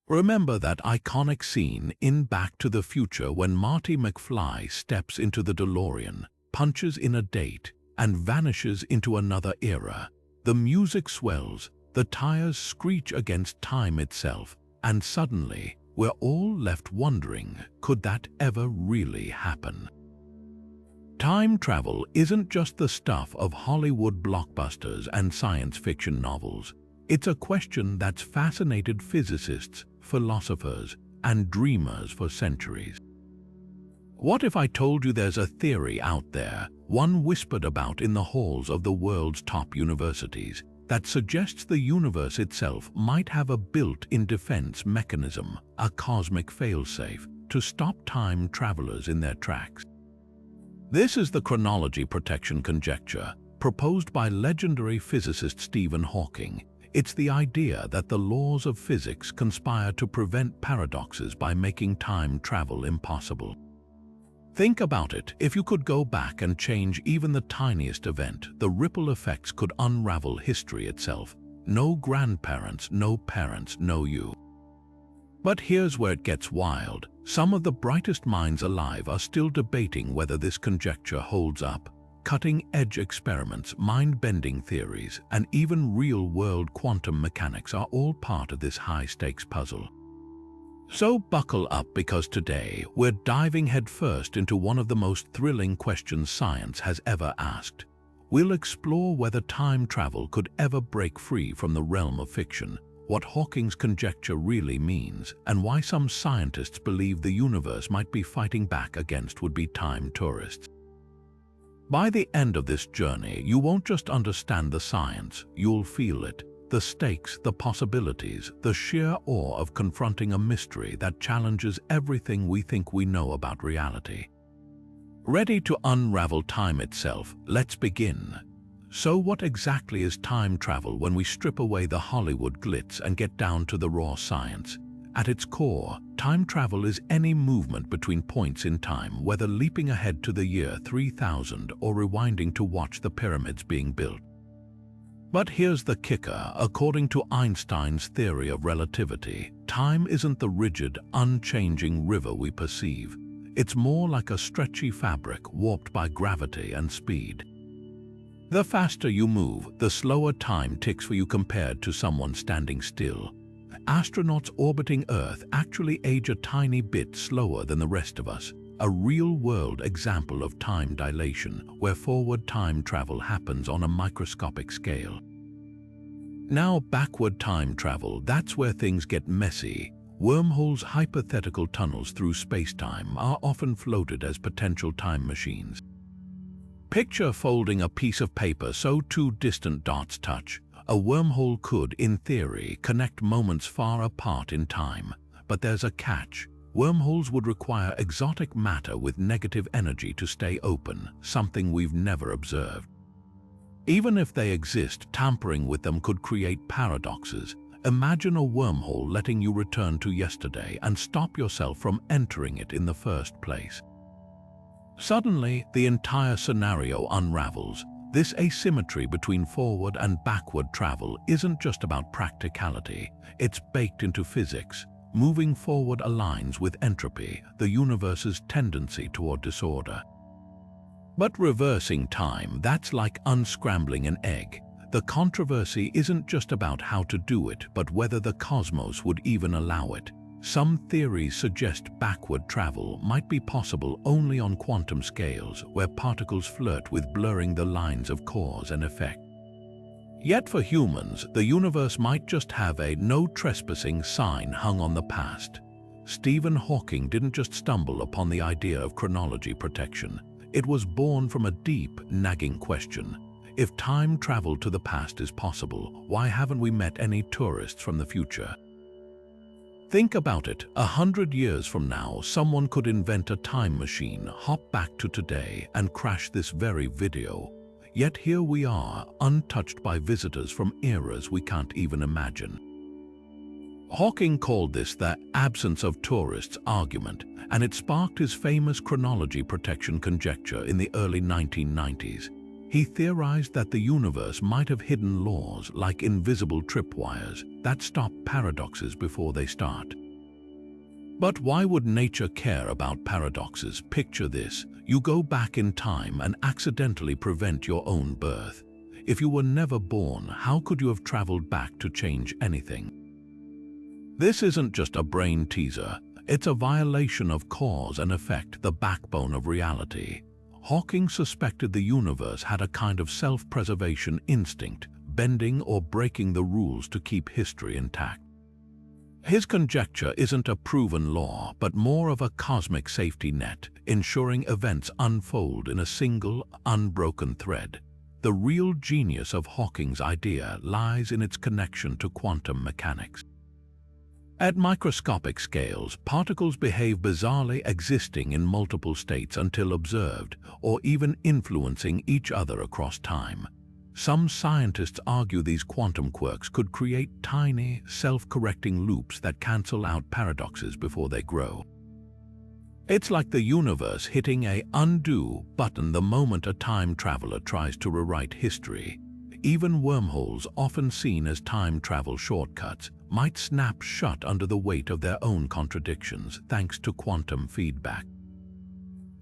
Remember that iconic scene in Back to the Future when Marty McFly steps into the DeLorean, punches in a date, and vanishes into another era? The music swells, the tires screech against time itself, and suddenly we're all left wondering, could that ever really happen? Time travel isn't just the stuff of Hollywood blockbusters and science fiction novels. It's a question that's fascinated physicists, philosophers, and dreamers for centuries. What if I told you there's a theory out there, one whispered about in the halls of the world's top universities, that suggests the universe itself might have a built-in defense mechanism, a cosmic failsafe, to stop time travelers in their tracks? This is the Chronology Protection Conjecture, proposed by legendary physicist Stephen Hawking. It's the idea that the laws of physics conspire to prevent paradoxes by making time travel impossible. Think about it. If you could go back and change even the tiniest event, the ripple effects could unravel history itself. No grandparents, no parents, no you. But here's where it gets wild. Some of the brightest minds alive are still debating whether this conjecture holds up. Cutting-edge experiments, mind-bending theories, and even real-world quantum mechanics are all part of this high-stakes puzzle. So buckle up, because today we're diving headfirst into one of the most thrilling questions science has ever asked. We'll explore whether time travel could ever break free from the realm of fiction, what Hawking's conjecture really means, and why some scientists believe the universe might be fighting back against would-be time tourists. By the end of this journey, you won't just understand the science, you'll feel it. The stakes, the possibilities, the sheer awe of confronting a mystery that challenges everything we think we know about reality. Ready to unravel time itself? Let's begin. So what exactly is time travel when we strip away the Hollywood glitz and get down to the raw science? At its core, time travel is any movement between points in time, whether leaping ahead to the year 3000 or rewinding to watch the pyramids being built. But here's the kicker. According to Einstein's theory of relativity, time isn't the rigid, unchanging river we perceive. It's more like a stretchy fabric warped by gravity and speed. The faster you move, the slower time ticks for you compared to someone standing still. Astronauts orbiting Earth actually age a tiny bit slower than the rest of us, a real-world example of time dilation, where forward time travel happens on a microscopic scale. Now, backward time travel, that's where things get messy. Wormholes, hypothetical tunnels through space-time, are often floated as potential time machines. Picture folding a piece of paper so two distant dots touch. A wormhole could, in theory, connect moments far apart in time. But there's a catch. Wormholes would require exotic matter with negative energy to stay open, something we've never observed. Even if they exist, tampering with them could create paradoxes. Imagine a wormhole letting you return to yesterday and stop yourself from entering it in the first place. Suddenly, the entire scenario unravels. This asymmetry between forward and backward travel isn't just about practicality, it's baked into physics. Moving forward aligns with entropy, the universe's tendency toward disorder. But reversing time, that's like unscrambling an egg. The controversy isn't just about how to do it, but whether the cosmos would even allow it. Some theories suggest backward travel might be possible only on quantum scales, where particles flirt with blurring the lines of cause and effect. Yet for humans, the universe might just have a no trespassing sign hung on the past. Stephen Hawking didn't just stumble upon the idea of chronology protection. It was born from a deep, nagging question. If time travel to the past is possible, why haven't we met any tourists from the future? Think about it. 100 years from now, someone could invent a time machine, hop back to today, and crash this very video. Yet here we are, untouched by visitors from eras we can't even imagine. Hawking called this the absence of tourists argument, and it sparked his famous chronology protection conjecture in the early 1990s. He theorized that the universe might have hidden laws like invisible tripwires that stop paradoxes before they start. But why would nature care about paradoxes? Picture this: you go back in time and accidentally prevent your own birth. If you were never born, how could you have traveled back to change anything? This isn't just a brain teaser, it's a violation of cause and effect, the backbone of reality. Hawking suspected the universe had a kind of self-preservation instinct, bending or breaking the rules to keep history intact. His conjecture isn't a proven law, but more of a cosmic safety net, ensuring events unfold in a single, unbroken thread. The real genius of Hawking's idea lies in its connection to quantum mechanics. At microscopic scales, particles behave bizarrely, existing in multiple states until observed, or even influencing each other across time. Some scientists argue these quantum quirks could create tiny, self-correcting loops that cancel out paradoxes before they grow. It's like the universe hitting an undo button the moment a time traveler tries to rewrite history. Even wormholes, often seen as time travel shortcuts, might snap shut under the weight of their own contradictions thanks to quantum feedback.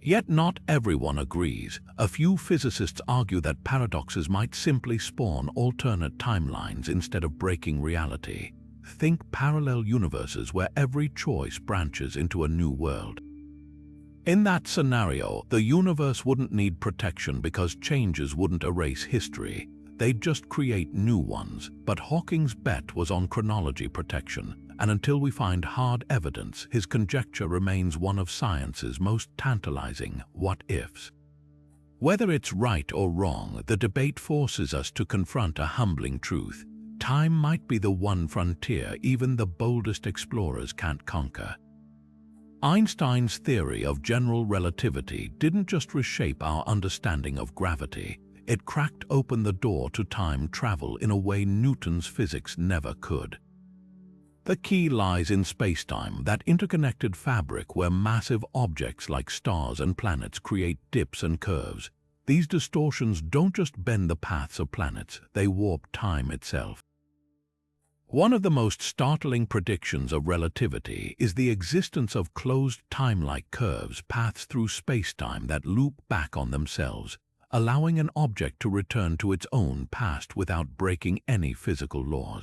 Yet not everyone agrees. A few physicists argue that paradoxes might simply spawn alternate timelines instead of breaking reality. Think parallel universes where every choice branches into a new world. In that scenario, the universe wouldn't need protection because changes wouldn't erase history. They'd just create new ones. But Hawking's bet was on chronology protection, and until we find hard evidence, his conjecture remains one of science's most tantalizing what-ifs. Whether it's right or wrong, the debate forces us to confront a humbling truth. Time might be the one frontier even the boldest explorers can't conquer. Einstein's theory of general relativity didn't just reshape our understanding of gravity. It cracked open the door to time travel in a way Newton's physics never could. The key lies in spacetime, that interconnected fabric where massive objects like stars and planets create dips and curves. These distortions don't just bend the paths of planets, they warp time itself. One of the most startling predictions of relativity is the existence of closed timelike curves, paths through spacetime that loop back on themselves, allowing an object to return to its own past without breaking any physical laws.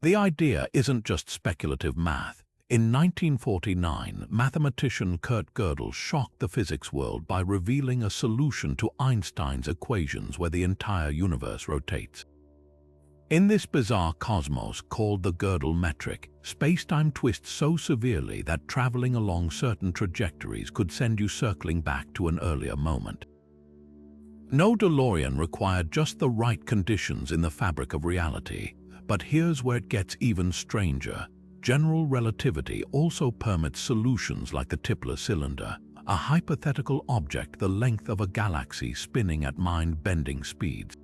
The idea isn't just speculative math. In 1949, mathematician Kurt Gödel shocked the physics world by revealing a solution to Einstein's equations where the entire universe rotates. In this bizarre cosmos called the Gödel metric, spacetime twists so severely that traveling along certain trajectories could send you circling back to an earlier moment. No DeLorean required just the right conditions in the fabric of reality. But here's where it gets even stranger. General relativity also permits solutions like the Tipler cylinder, a hypothetical object the length of a galaxy spinning at mind-bending speeds.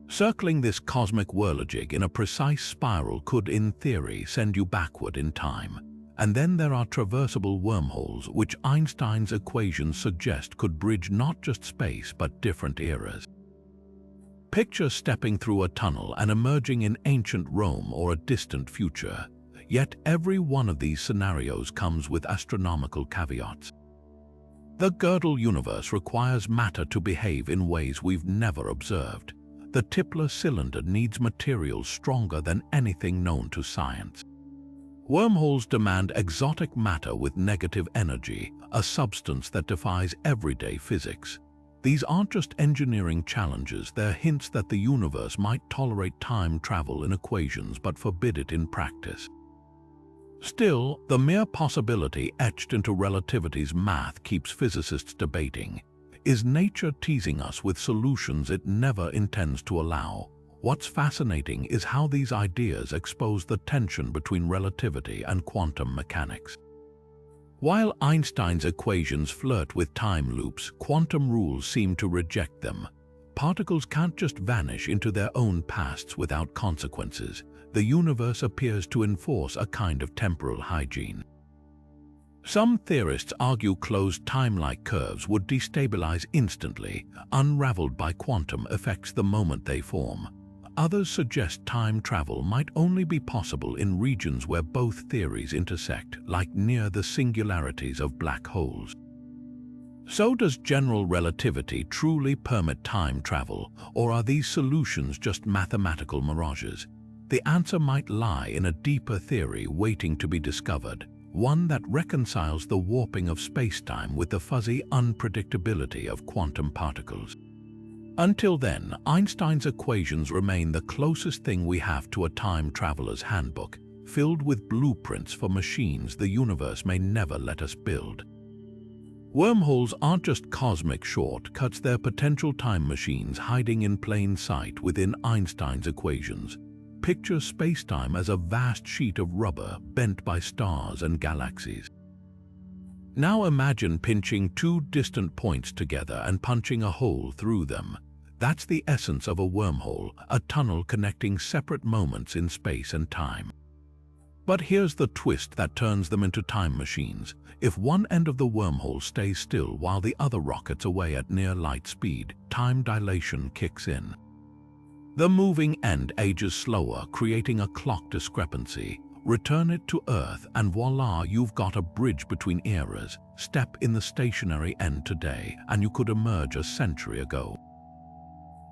Circling this cosmic whirligig in a precise spiral could, in theory, send you backward in time. And then there are traversable wormholes, which Einstein's equations suggest could bridge not just space but different eras. Picture stepping through a tunnel and emerging in ancient Rome or a distant future. Yet every one of these scenarios comes with astronomical caveats. The Gödel universe requires matter to behave in ways we've never observed. The Tipler cylinder needs materials stronger than anything known to science. Wormholes demand exotic matter with negative energy, a substance that defies everyday physics. These aren't just engineering challenges, they're hints that the universe might tolerate time travel in equations but forbid it in practice. Still, the mere possibility etched into relativity's math keeps physicists debating. Is nature teasing us with solutions it never intends to allow? What's fascinating is how these ideas expose the tension between relativity and quantum mechanics. While Einstein's equations flirt with time loops, quantum rules seem to reject them. Particles can't just vanish into their own pasts without consequences. The universe appears to enforce a kind of temporal hygiene. Some theorists argue closed timelike curves would destabilize instantly, unraveled by quantum effects the moment they form. Others suggest time travel might only be possible in regions where both theories intersect, like near the singularities of black holes. So does general relativity truly permit time travel, or are these solutions just mathematical mirages? The answer might lie in a deeper theory waiting to be discovered, one that reconciles the warping of spacetime with the fuzzy unpredictability of quantum particles. Until then, Einstein's equations remain the closest thing we have to a time traveler's handbook, filled with blueprints for machines the universe may never let us build. Wormholes aren't just cosmic shortcuts, they're potential time machines hiding in plain sight within Einstein's equations. Picture spacetime as a vast sheet of rubber bent by stars and galaxies. Now imagine pinching two distant points together and punching a hole through them. That's the essence of a wormhole, a tunnel connecting separate moments in space and time. But here's the twist that turns them into time machines. If one end of the wormhole stays still while the other rockets away at near light speed, time dilation kicks in. The moving end ages slower, creating a clock discrepancy. Return it to Earth and voila, you've got a bridge between eras. Step in the stationary end today and you could emerge a century ago.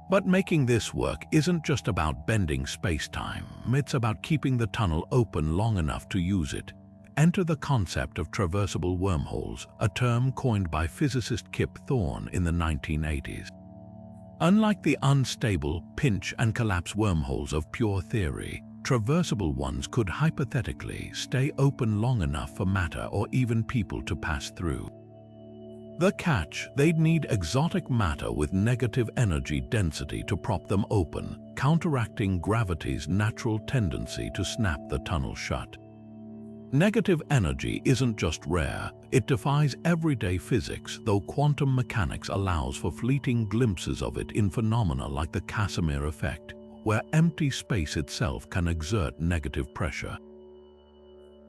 But making this work isn't just about bending space-time, it's about keeping the tunnel open long enough to use it. Enter the concept of traversable wormholes, a term coined by physicist Kip Thorne in the 1980s. Unlike the unstable pinch and collapse wormholes of pure theory, traversable ones could hypothetically stay open long enough for matter or even people to pass through. The catch, they'd need exotic matter with negative energy density to prop them open, counteracting gravity's natural tendency to snap the tunnel shut. Negative energy isn't just rare, it defies everyday physics, though quantum mechanics allows for fleeting glimpses of it in phenomena like the Casimir effect, where empty space itself can exert negative pressure.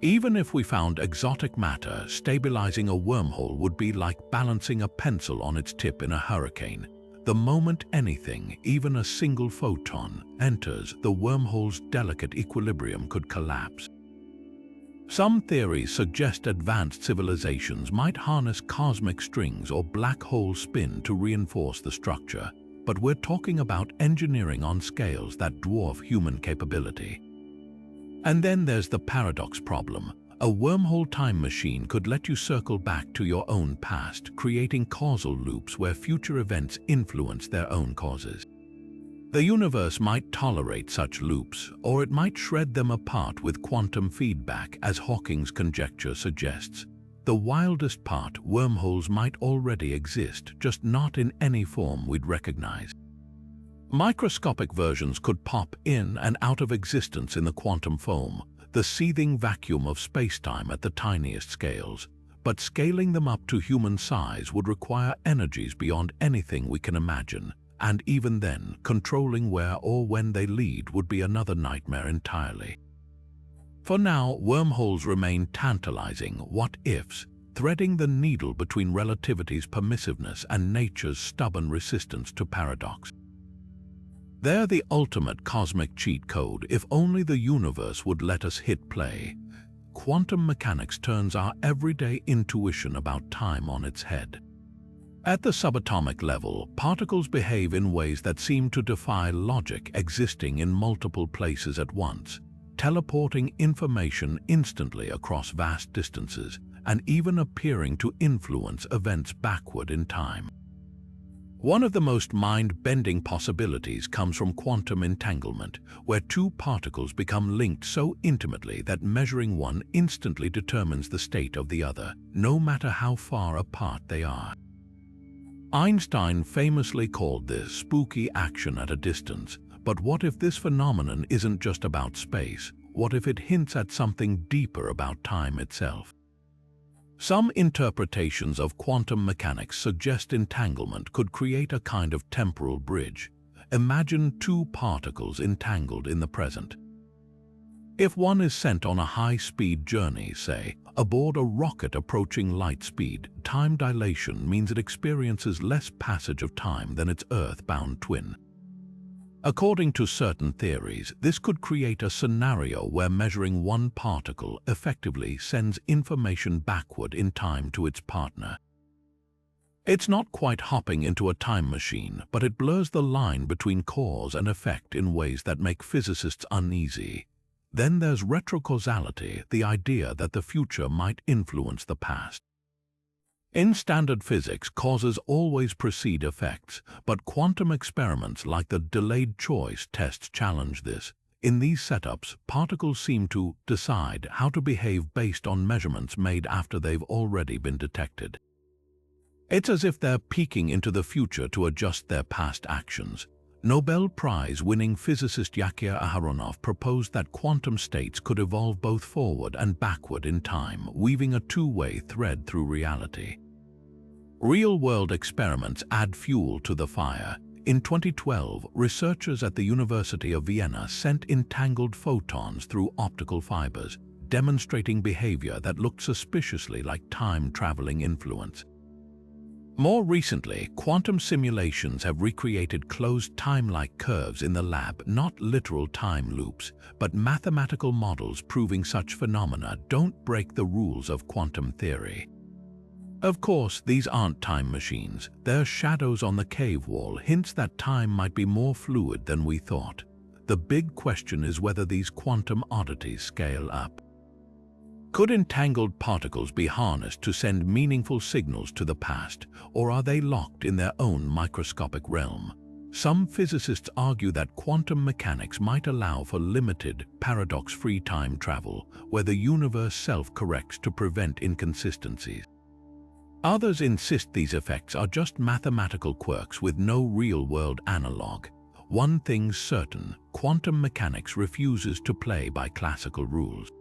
Even if we found exotic matter, stabilizing a wormhole would be like balancing a pencil on its tip in a hurricane. The moment anything, even a single photon, enters, the wormhole's delicate equilibrium could collapse. Some theories suggest advanced civilizations might harness cosmic strings or black hole spin to reinforce the structure, but we're talking about engineering on scales that dwarf human capability. And then there's the paradox problem. A wormhole time machine could let you circle back to your own past, creating causal loops where future events influence their own causes. The universe might tolerate such loops, or it might shred them apart with quantum feedback, as Hawking's conjecture suggests. The wildest part, wormholes might already exist, just not in any form we'd recognize. Microscopic versions could pop in and out of existence in the quantum foam, the seething vacuum of spacetime at the tiniest scales. But scaling them up to human size would require energies beyond anything we can imagine. And even then, controlling where or when they lead would be another nightmare entirely. For now, wormholes remain tantalizing what-ifs, threading the needle between relativity's permissiveness and nature's stubborn resistance to paradox. They're the ultimate cosmic cheat code if only the universe would let us hit play. Quantum mechanics turns our everyday intuition about time on its head. At the subatomic level, particles behave in ways that seem to defy logic, existing in multiple places at once, teleporting information instantly across vast distances, and even appearing to influence events backward in time. One of the most mind-bending possibilities comes from quantum entanglement, where two particles become linked so intimately that measuring one instantly determines the state of the other, no matter how far apart they are. Einstein famously called this spooky action at a distance, but what if this phenomenon isn't just about space? What if it hints at something deeper about time itself? Some interpretations of quantum mechanics suggest entanglement could create a kind of temporal bridge. Imagine two particles entangled in the present. If one is sent on a high-speed journey, say, aboard a rocket approaching light speed, time dilation means it experiences less passage of time than its Earth-bound twin. According to certain theories, this could create a scenario where measuring one particle effectively sends information backward in time to its partner. It's not quite hopping into a time machine, but it blurs the line between cause and effect in ways that make physicists uneasy. Then there's retrocausality, the idea that the future might influence the past. In standard physics, causes always precede effects, but quantum experiments like the delayed choice tests challenge this. In these setups, particles seem to decide how to behave based on measurements made after they've already been detected. It's as if they're peeking into the future to adjust their past actions. Nobel Prize-winning physicist Yakir Aharonov proposed that quantum states could evolve both forward and backward in time, weaving a two-way thread through reality. Real-world experiments add fuel to the fire. In 2012, researchers at the University of Vienna sent entangled photons through optical fibers, demonstrating behavior that looked suspiciously like time-traveling influence. More recently, quantum simulations have recreated closed timelike curves in the lab, not literal time loops, but mathematical models proving such phenomena don't break the rules of quantum theory. Of course, these aren't time machines. Their shadows on the cave wall hints that time might be more fluid than we thought. The big question is whether these quantum oddities scale up. Could entangled particles be harnessed to send meaningful signals to the past, or are they locked in their own microscopic realm? Some physicists argue that quantum mechanics might allow for limited, paradox-free time travel, where the universe self-corrects to prevent inconsistencies. Others insist these effects are just mathematical quirks with no real-world analog. One thing's certain, quantum mechanics refuses to play by classical rules.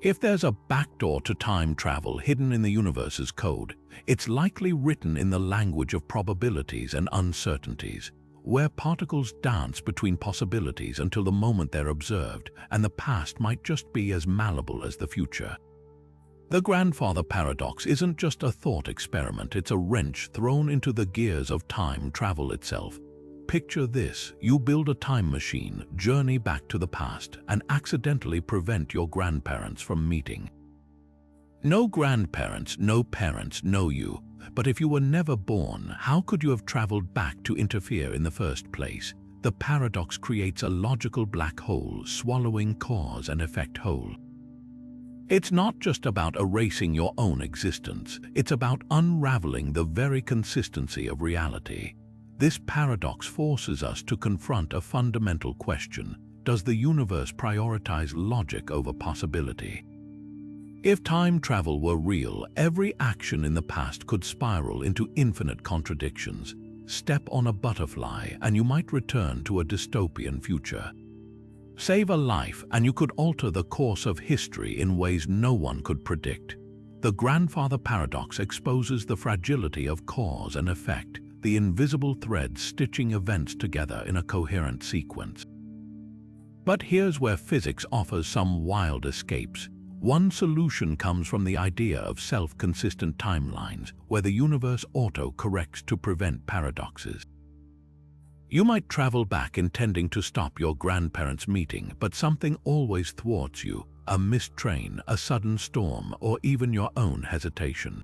If there's a backdoor to time travel hidden in the universe's code, it's likely written in the language of probabilities and uncertainties, where particles dance between possibilities until the moment they're observed, and the past might just be as malleable as the future. The grandfather paradox isn't just a thought experiment, it's a wrench thrown into the gears of time travel itself. Picture this: you build a time machine, journey back to the past, and accidentally prevent your grandparents from meeting. No grandparents, no parents know you, but if you were never born, how could you have traveled back to interfere in the first place? The paradox creates a logical black hole, swallowing cause and effect whole. It's not just about erasing your own existence, it's about unraveling the very consistency of reality. This paradox forces us to confront a fundamental question: does the universe prioritize logic over possibility? If time travel were real, every action in the past could spiral into infinite contradictions. Step on a butterfly and you might return to a dystopian future. Save a life and you could alter the course of history in ways no one could predict. The grandfather paradox exposes the fragility of cause and effect, the invisible thread stitching events together in a coherent sequence. But here's where physics offers some wild escapes. One solution comes from the idea of self-consistent timelines, where the universe auto-corrects to prevent paradoxes. You might travel back intending to stop your grandparents' meeting, but something always thwarts you: a missed train, a sudden storm, or even your own hesitation.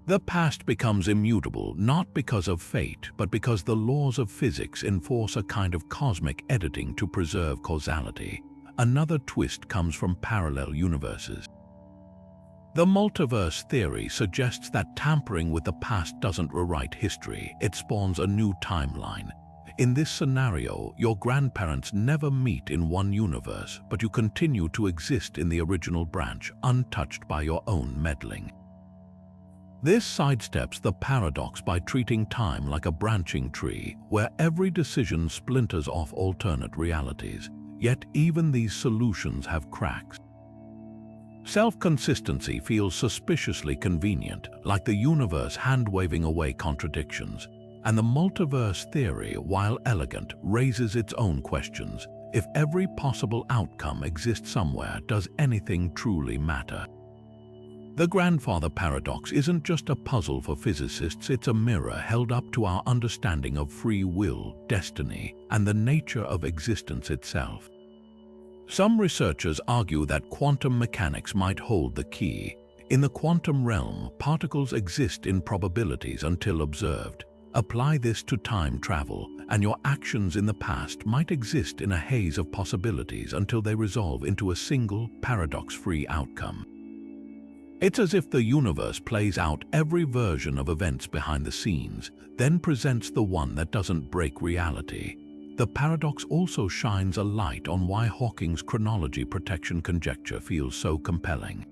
The past becomes immutable not because of fate, but because the laws of physics enforce a kind of cosmic editing to preserve causality. Another twist comes from parallel universes. The multiverse theory suggests that tampering with the past doesn't rewrite history, it spawns a new timeline. In this scenario, your grandparents never meet in one universe, but you continue to exist in the original branch, untouched by your own meddling. This sidesteps the paradox by treating time like a branching tree, where every decision splinters off alternate realities. Yet even these solutions have cracks. Self-consistency feels suspiciously convenient, like the universe hand-waving away contradictions. And the multiverse theory, while elegant, raises its own questions. If every possible outcome exists somewhere, does anything truly matter? The grandfather paradox isn't just a puzzle for physicists, it's a mirror held up to our understanding of free will, destiny, and the nature of existence itself. Some researchers argue that quantum mechanics might hold the key. In the quantum realm, particles exist in probabilities until observed. Apply this to time travel, and your actions in the past might exist in a haze of possibilities until they resolve into a single, paradox-free outcome. It's as if the universe plays out every version of events behind the scenes, then presents the one that doesn't break reality. The paradox also shines a light on why Hawking's chronology protection conjecture feels so compelling.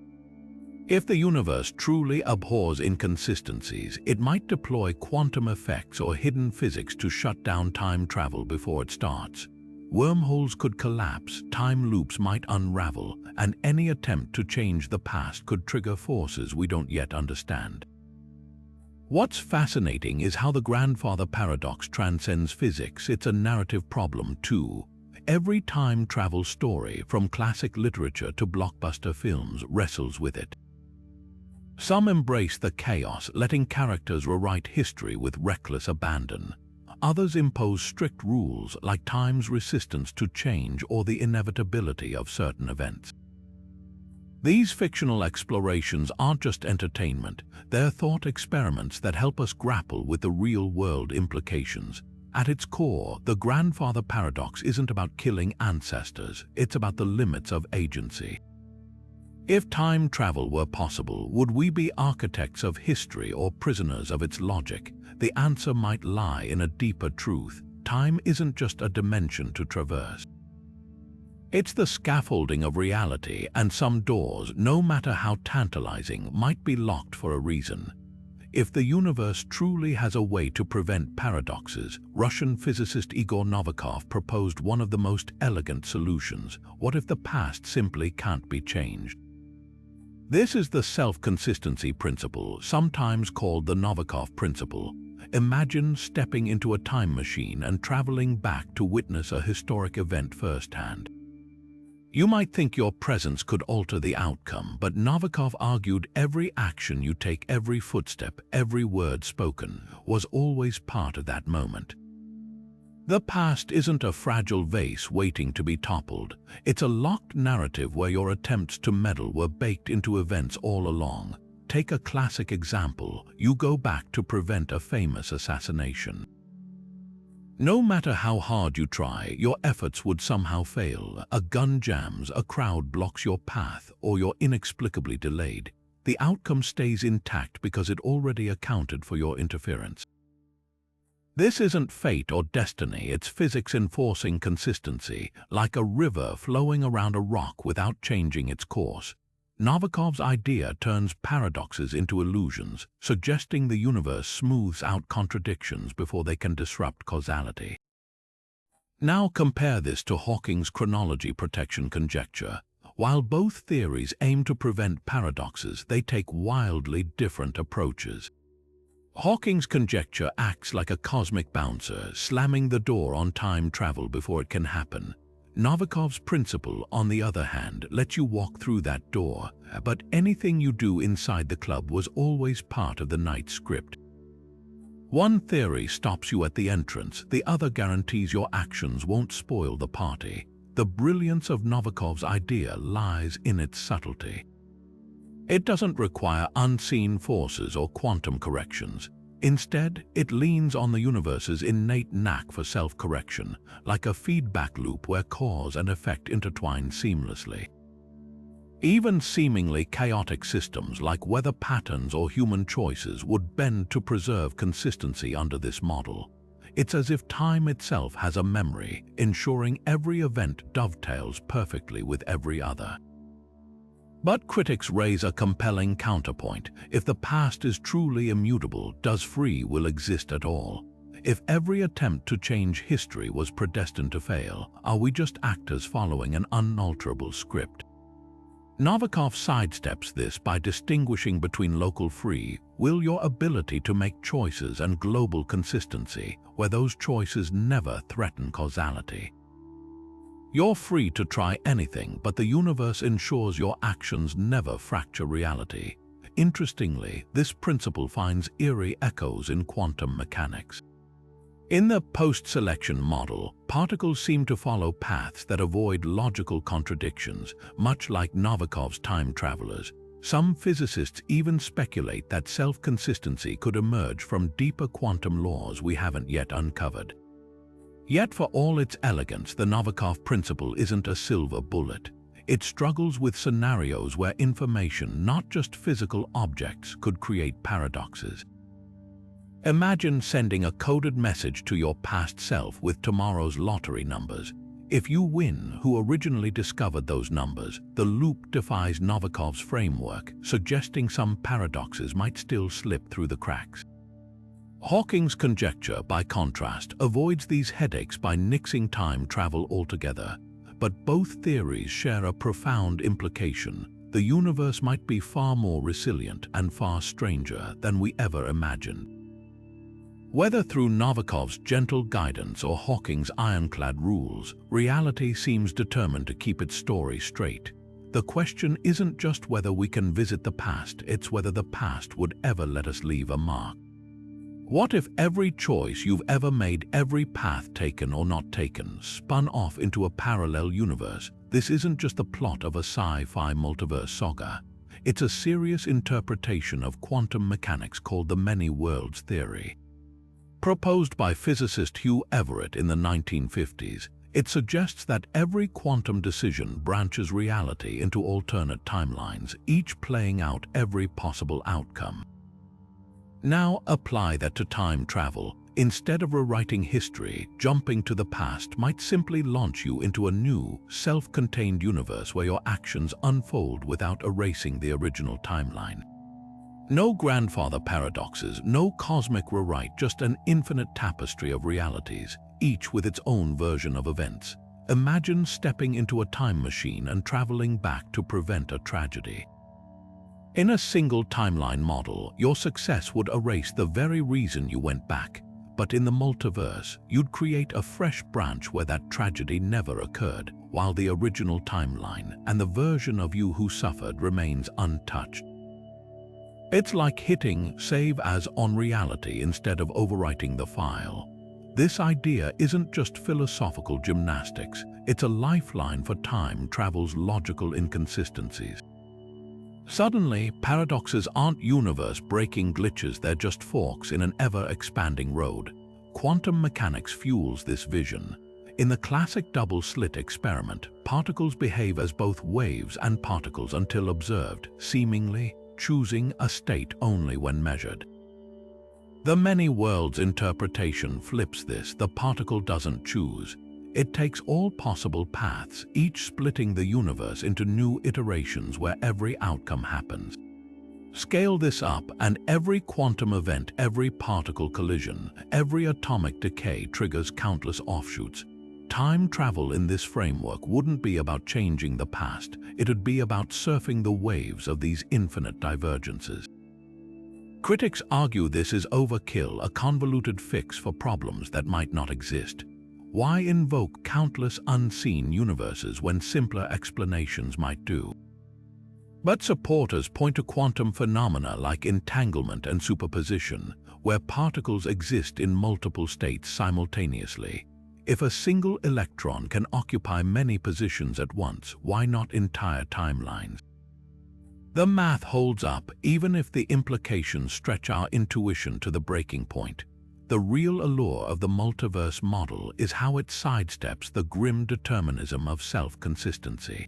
If the universe truly abhors inconsistencies, it might deploy quantum effects or hidden physics to shut down time travel before it starts. Wormholes could collapse, time loops might unravel, and any attempt to change the past could trigger forces we don't yet understand. What's fascinating is how the grandfather paradox transcends physics. It's a narrative problem too. Every time travel story, from classic literature to blockbuster films, wrestles with it. Some embrace the chaos, letting characters rewrite history with reckless abandon. Others impose strict rules, like time's resistance to change or the inevitability of certain events. These fictional explorations aren't just entertainment, they're thought experiments that help us grapple with the real-world implications. At its core, the grandfather paradox isn't about killing ancestors, it's about the limits of agency. If time travel were possible, would we be architects of history or prisoners of its logic? The answer might lie in a deeper truth. Time isn't just a dimension to traverse. It's the scaffolding of reality, and some doors, no matter how tantalizing, might be locked for a reason. If the universe truly has a way to prevent paradoxes, Russian physicist Igor Novikov proposed one of the most elegant solutions. What if the past simply can't be changed? This is the self-consistency principle, sometimes called the Novikov principle. Imagine stepping into a time machine and traveling back to witness a historic event firsthand. You might think your presence could alter the outcome, but Novikov argued every action you take, every footstep, every word spoken, was always part of that moment. The past isn't a fragile vase waiting to be toppled. It's a locked narrative where your attempts to meddle were baked into events all along. Take a classic example. You go back to prevent a famous assassination. No matter how hard you try, your efforts would somehow fail. A gun jams, a crowd blocks your path, or you're inexplicably delayed. The outcome stays intact because it already accounted for your interference. This isn't fate or destiny, it's physics enforcing consistency, like a river flowing around a rock without changing its course. Novikov's idea turns paradoxes into illusions, suggesting the universe smooths out contradictions before they can disrupt causality. Now compare this to Hawking's chronology protection conjecture. While both theories aim to prevent paradoxes, they take wildly different approaches. Hawking's conjecture acts like a cosmic bouncer, slamming the door on time travel before it can happen. Novikov's principle, on the other hand, lets you walk through that door, but anything you do inside the club was always part of the night's script. One theory stops you at the entrance, the other guarantees your actions won't spoil the party. The brilliance of Novikov's idea lies in its subtlety. It doesn't require unseen forces or quantum corrections. Instead, it leans on the universe's innate knack for self-correction, like a feedback loop where cause and effect intertwine seamlessly. Even seemingly chaotic systems like weather patterns or human choices would bend to preserve consistency under this model. It's as if time itself has a memory, ensuring every event dovetails perfectly with every other. But critics raise a compelling counterpoint. If the past is truly immutable, does free will exist at all? If every attempt to change history was predestined to fail, are we just actors following an unalterable script? Novikov sidesteps this by distinguishing between local free will, your ability to make choices, and global consistency, where those choices never threaten causality. You're free to try anything, but the universe ensures your actions never fracture reality. Interestingly, this principle finds eerie echoes in quantum mechanics. In the post-selection model, particles seem to follow paths that avoid logical contradictions, much like Novikov's time travelers. Some physicists even speculate that self-consistency could emerge from deeper quantum laws we haven't yet uncovered. Yet for all its elegance, the Novikov principle isn't a silver bullet. It struggles with scenarios where information, not just physical objects, could create paradoxes. Imagine sending a coded message to your past self with tomorrow's lottery numbers. If you win, who originally discovered those numbers? The loop defies Novikov's framework, suggesting some paradoxes might still slip through the cracks. Hawking's conjecture, by contrast, avoids these headaches by nixing time travel altogether. But both theories share a profound implication. The universe might be far more resilient and far stranger than we ever imagined. Whether through Novikov's gentle guidance or Hawking's ironclad rules, reality seems determined to keep its story straight. The question isn't just whether we can visit the past, it's whether the past would ever let us leave a mark. What if every choice you've ever made, every path taken or not taken, spun off into a parallel universe? This isn't just the plot of a sci-fi multiverse saga. It's a serious interpretation of quantum mechanics called the many worlds theory. Proposed by physicist Hugh Everett in the 1950s, it suggests that every quantum decision branches reality into alternate timelines, each playing out every possible outcome. Now apply that to time travel. Instead of rewriting history, jumping to the past might simply launch you into a new, self-contained universe where your actions unfold without erasing the original timeline. No grandfather paradoxes, no cosmic rewrite, just an infinite tapestry of realities, each with its own version of events. Imagine stepping into a time machine and traveling back to prevent a tragedy. In a single timeline model, your success would erase the very reason you went back. But in the multiverse, you'd create a fresh branch where that tragedy never occurred, while the original timeline and the version of you who suffered remains untouched. It's like hitting save as on reality instead of overwriting the file. This idea isn't just philosophical gymnastics, it's a lifeline for time travel's logical inconsistencies. Suddenly, paradoxes aren't universe-breaking glitches, they're just forks in an ever-expanding road. Quantum mechanics fuels this vision. In the classic double-slit experiment, particles behave as both waves and particles until observed, seemingly choosing a state only when measured. The many worlds interpretation flips this. The particle doesn't choose. It takes all possible paths, each splitting the universe into new iterations where every outcome happens. Scale this up, and every quantum event, every particle collision, every atomic decay triggers countless offshoots. Time travel in this framework wouldn't be about changing the past, it'd be about surfing the waves of these infinite divergences. Critics argue this is overkill, a convoluted fix for problems that might not exist. Why invoke countless unseen universes when simpler explanations might do? But supporters point to quantum phenomena like entanglement and superposition, where particles exist in multiple states simultaneously. If a single electron can occupy many positions at once, why not entire timelines? The math holds up, even if the implications stretch our intuition to the breaking point. The real allure of the multiverse model is how it sidesteps the grim determinism of self-consistency.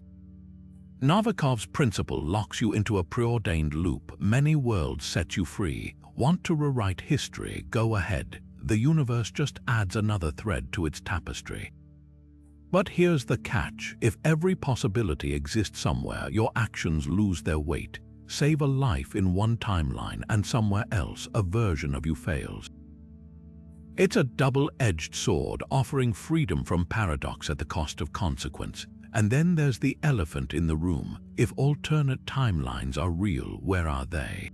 Novikov's principle locks you into a preordained loop. Many worlds set you free. Want to rewrite history? Go ahead. The universe just adds another thread to its tapestry. But here's the catch. If every possibility exists somewhere, your actions lose their weight. Save a life in one timeline and somewhere else a version of you fails. It's a double-edged sword, offering freedom from paradox at the cost of consequence. And then there's the elephant in the room. If alternate timelines are real, where are they?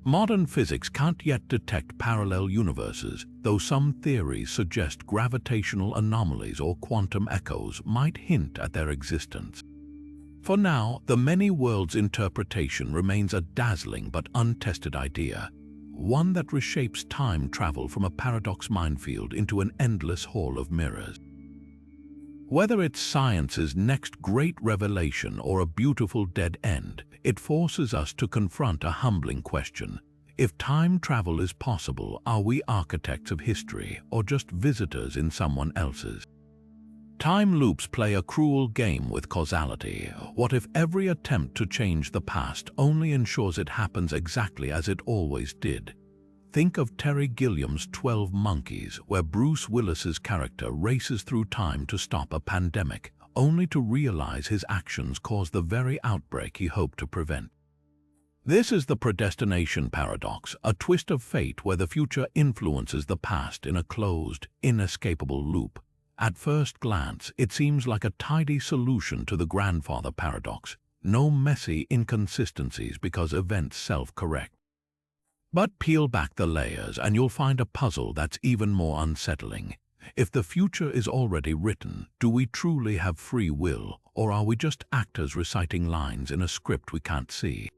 Modern physics can't yet detect parallel universes, though some theories suggest gravitational anomalies or quantum echoes might hint at their existence. For now, the many worlds interpretation remains a dazzling but untested idea, one that reshapes time travel from a paradox minefield into an endless hall of mirrors. Whether it's science's next great revelation or a beautiful dead end, it forces us to confront a humbling question. If time travel is possible, are we architects of history or just visitors in someone else's? Time loops play a cruel game with causality. What if every attempt to change the past only ensures it happens exactly as it always did? Think of Terry Gilliam's 12 Monkeys, where Bruce Willis's character races through time to stop a pandemic, only to realize his actions caused the very outbreak he hoped to prevent. This is the predestination paradox, a twist of fate where the future influences the past in a closed, inescapable loop. At first glance, it seems like a tidy solution to the grandfather paradox. No messy inconsistencies because events self-correct. But peel back the layers and you'll find a puzzle that's even more unsettling. If the future is already written, do we truly have free will, or are we just actors reciting lines in a script we can't see?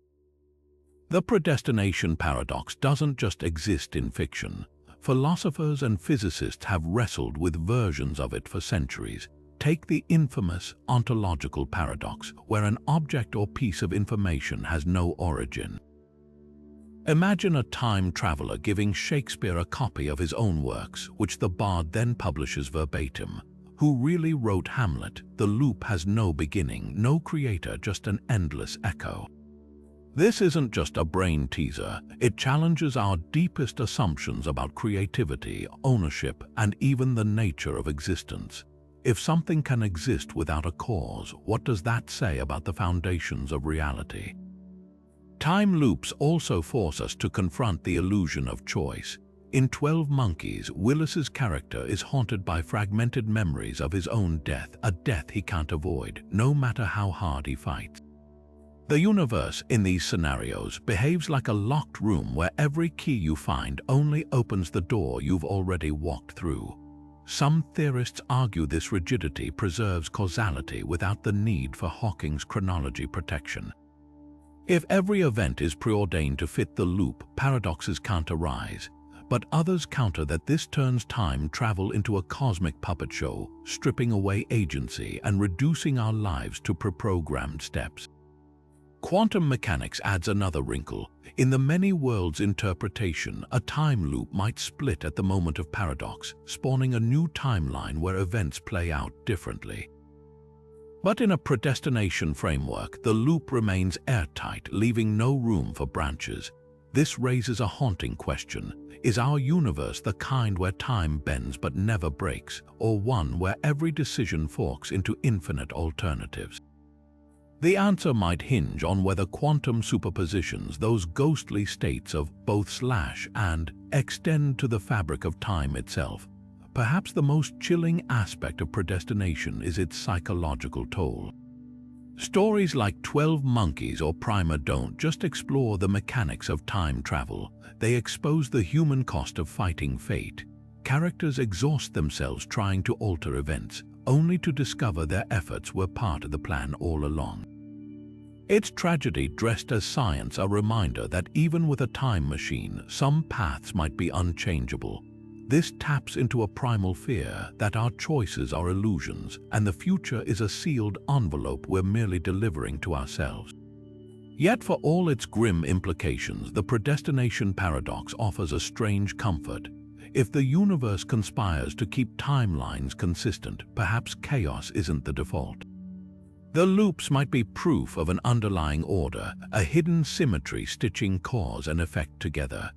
The predestination paradox doesn't just exist in fiction. Philosophers and physicists have wrestled with versions of it for centuries. Take the infamous ontological paradox, where an object or piece of information has no origin. Imagine a time traveler giving Shakespeare a copy of his own works, which the bard then publishes verbatim. Who really wrote Hamlet? The loop has no beginning, no creator, just an endless echo. This isn't just a brain teaser, it challenges our deepest assumptions about creativity, ownership, and even the nature of existence. If something can exist without a cause, what does that say about the foundations of reality? Time loops also force us to confront the illusion of choice. In 12 Monkeys, Willis's character is haunted by fragmented memories of his own death, a death he can't avoid, no matter how hard he fights. The universe in these scenarios behaves like a locked room where every key you find only opens the door you've already walked through. Some theorists argue this rigidity preserves causality without the need for Hawking's chronology protection. If every event is preordained to fit the loop, paradoxes can't arise. But others counter that this turns time travel into a cosmic puppet show, stripping away agency and reducing our lives to pre-programmed steps. Quantum mechanics adds another wrinkle. In the many worlds interpretation, a time loop might split at the moment of paradox, spawning a new timeline where events play out differently. But in a predestination framework, the loop remains airtight, leaving no room for branches. This raises a haunting question. Is our universe the kind where time bends but never breaks, or one where every decision forks into infinite alternatives? The answer might hinge on whether quantum superpositions, those ghostly states of both / and, extend to the fabric of time itself. Perhaps the most chilling aspect of predestination is its psychological toll. Stories like 12 Monkeys or Primer don't just explore the mechanics of time travel, they expose the human cost of fighting fate. Characters exhaust themselves trying to alter events, only to discover their efforts were part of the plan all along. It's tragedy dressed as science, a reminder that even with a time machine, some paths might be unchangeable. This taps into a primal fear that our choices are illusions and the future is a sealed envelope we're merely delivering to ourselves. Yet for all its grim implications, the predestination paradox offers a strange comfort. If the universe conspires to keep timelines consistent, perhaps chaos isn't the default. The loops might be proof of an underlying order, a hidden symmetry stitching cause and effect together.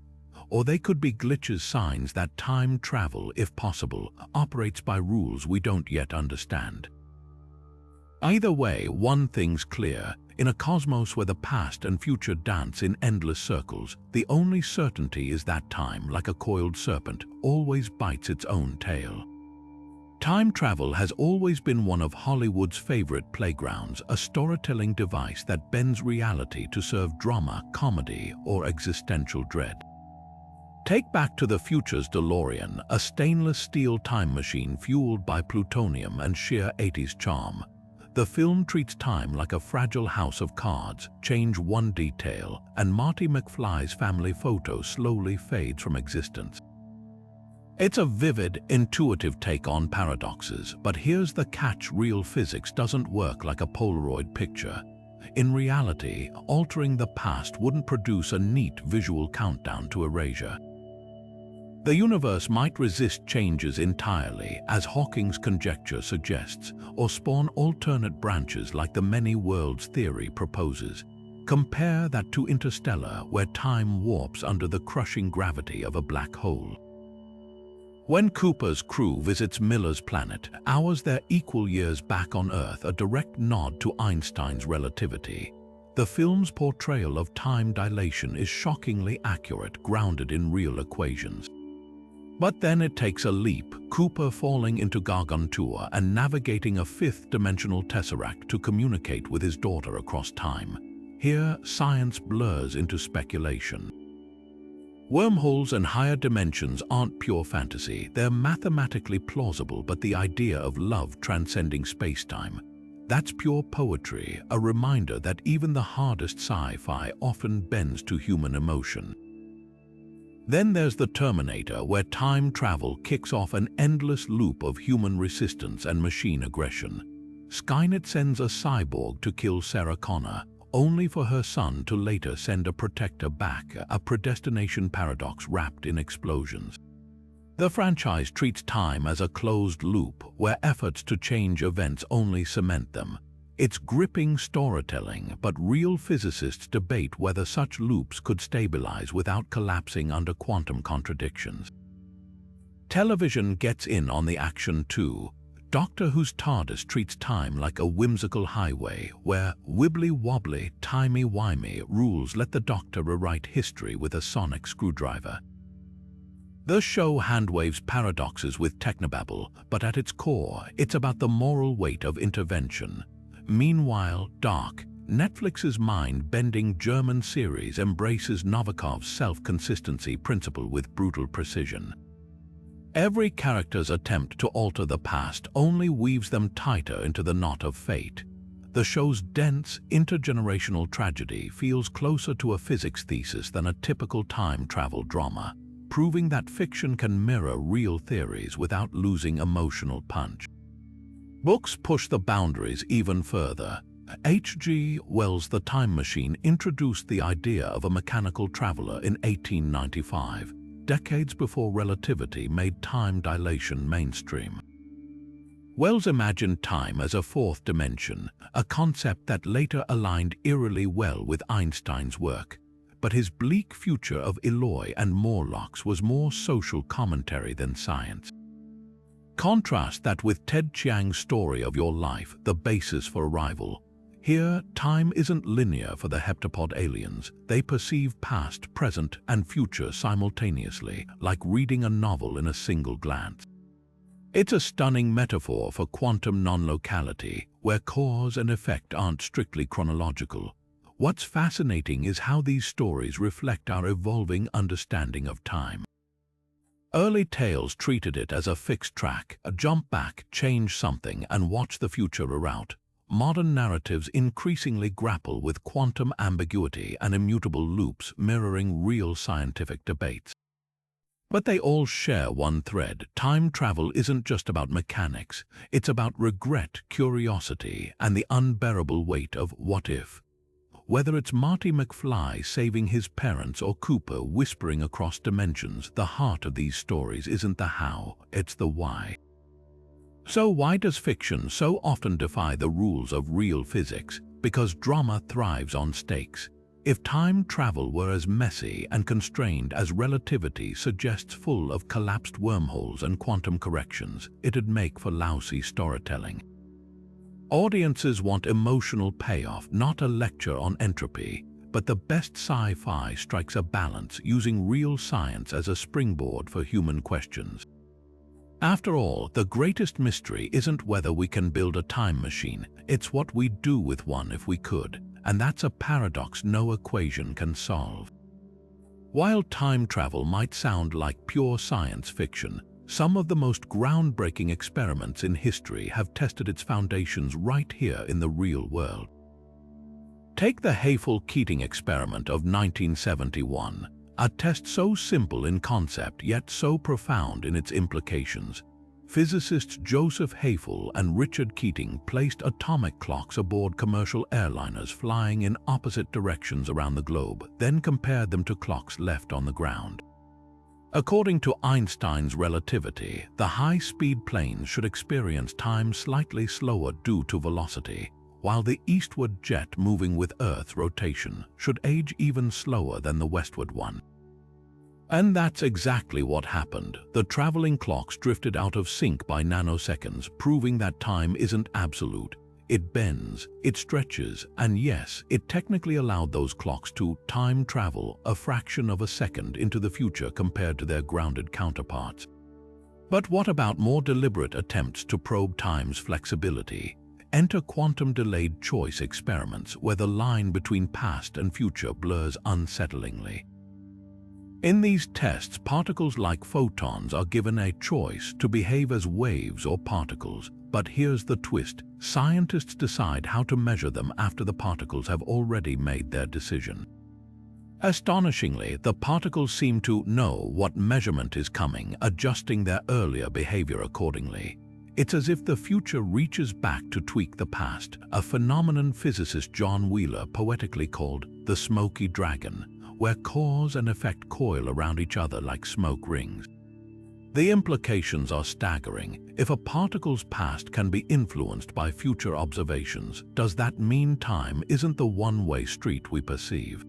Or they could be glitches, signs that time travel, if possible, operates by rules we don't yet understand. Either way, one thing's clear. In a cosmos where the past and future dance in endless circles, the only certainty is that time, like a coiled serpent, always bites its own tail. Time travel has always been one of Hollywood's favorite playgrounds, a storytelling device that bends reality to serve drama, comedy, or existential dread. Take Back to the Future's DeLorean, a stainless steel time machine fueled by plutonium and sheer 80s charm. The film treats time like a fragile house of cards. Change one detail, and Marty McFly's family photo slowly fades from existence. It's a vivid, intuitive take on paradoxes, but here's the catch: real physics doesn't work like a Polaroid picture. In reality, altering the past wouldn't produce a neat visual countdown to erasure. The universe might resist changes entirely, as Hawking's conjecture suggests, or spawn alternate branches like the many worlds theory proposes. Compare that to Interstellar, where time warps under the crushing gravity of a black hole. When Cooper's crew visits Miller's planet, hours their equal years back on Earth, a direct nod to Einstein's relativity. The film's portrayal of time dilation is shockingly accurate, grounded in real equations. But then it takes a leap, Cooper falling into Gargantua and navigating a fifth-dimensional tesseract to communicate with his daughter across time. Here, science blurs into speculation. Wormholes and higher dimensions aren't pure fantasy. They're mathematically plausible, but the idea of love transcending space-time, that's pure poetry, a reminder that even the hardest sci-fi often bends to human emotion. Then there's The Terminator, where time travel kicks off an endless loop of human resistance and machine aggression. Skynet sends a cyborg to kill Sarah Connor, only for her son to later send a protector back, a predestination paradox wrapped in explosions. The franchise treats time as a closed loop, where efforts to change events only cement them. It's gripping storytelling, but real physicists debate whether such loops could stabilize without collapsing under quantum contradictions. Television gets in on the action too. Doctor Who's TARDIS treats time like a whimsical highway, where wibbly-wobbly, timey-wimey rules let the Doctor rewrite history with a sonic screwdriver. The show handwaves paradoxes with technobabble, but at its core, it's about the moral weight of intervention. Meanwhile, Dark, Netflix's mind-bending German series, embraces Novikov's self-consistency principle with brutal precision. Every character's attempt to alter the past only weaves them tighter into the knot of fate. The show's dense, intergenerational tragedy feels closer to a physics thesis than a typical time travel drama, proving that fiction can mirror real theories without losing emotional punch. Books push the boundaries even further. H.G. Wells' The Time Machine introduced the idea of a mechanical traveler in 1895, decades before relativity made time dilation mainstream. Wells imagined time as a fourth dimension, a concept that later aligned eerily well with Einstein's work. But his bleak future of Eloy and Morlocks was more social commentary than science. Contrast that with Ted Chiang's story of your life, the basis for arrival. Here, time isn't linear for the heptapod aliens. They perceive past, present, and future simultaneously, like reading a novel in a single glance. It's a stunning metaphor for quantum non-locality, where cause and effect aren't strictly chronological. What's fascinating is how these stories reflect our evolving understanding of time. Early tales treated it as a fixed track, a jump back, change something, and watch the future reroute. Modern narratives increasingly grapple with quantum ambiguity and immutable loops, mirroring real scientific debates. But they all share one thread. Time travel isn't just about mechanics. It's about regret, curiosity, and the unbearable weight of what if. Whether it's Marty McFly saving his parents or Cooper whispering across dimensions, the heart of these stories isn't the how, it's the why. So why does fiction so often defy the rules of real physics? Because drama thrives on stakes. If time travel were as messy and constrained as relativity suggests, full of collapsed wormholes and quantum corrections, it'd make for lousy storytelling. Audiences want emotional payoff, not a lecture on entropy, but the best sci-fi strikes a balance, using real science as a springboard for human questions. After all, the greatest mystery isn't whether we can build a time machine, it's what we'd do with one if we could, and that's a paradox no equation can solve. While time travel might sound like pure science fiction, some of the most groundbreaking experiments in history have tested its foundations right here in the real world. Take the Hayfel-Keating experiment of 1971, a test so simple in concept yet so profound in its implications. Physicists Joseph Hayfel and Richard Keating placed atomic clocks aboard commercial airliners flying in opposite directions around the globe, then compared them to clocks left on the ground. According to Einstein's relativity, the high-speed planes should experience time slightly slower due to velocity, while the eastward jet moving with Earth's rotation should age even slower than the westward one. And that's exactly what happened. The traveling clocks drifted out of sync by nanoseconds, proving that time isn't absolute. It bends, it stretches, and yes, it technically allowed those clocks to time travel a fraction of a second into the future compared to their grounded counterparts. But what about more deliberate attempts to probe time's flexibility? Enter quantum delayed choice experiments, where the line between past and future blurs unsettlingly. In these tests, particles like photons are given a choice to behave as waves or particles. But here's the twist: scientists decide how to measure them after the particles have already made their decision. Astonishingly, the particles seem to know what measurement is coming, adjusting their earlier behavior accordingly. It's as if the future reaches back to tweak the past, a phenomenon physicist John Wheeler poetically called the smoky dragon, where cause and effect coil around each other like smoke rings. The implications are staggering. If a particle's past can be influenced by future observations, does that mean time isn't the one-way street we perceive?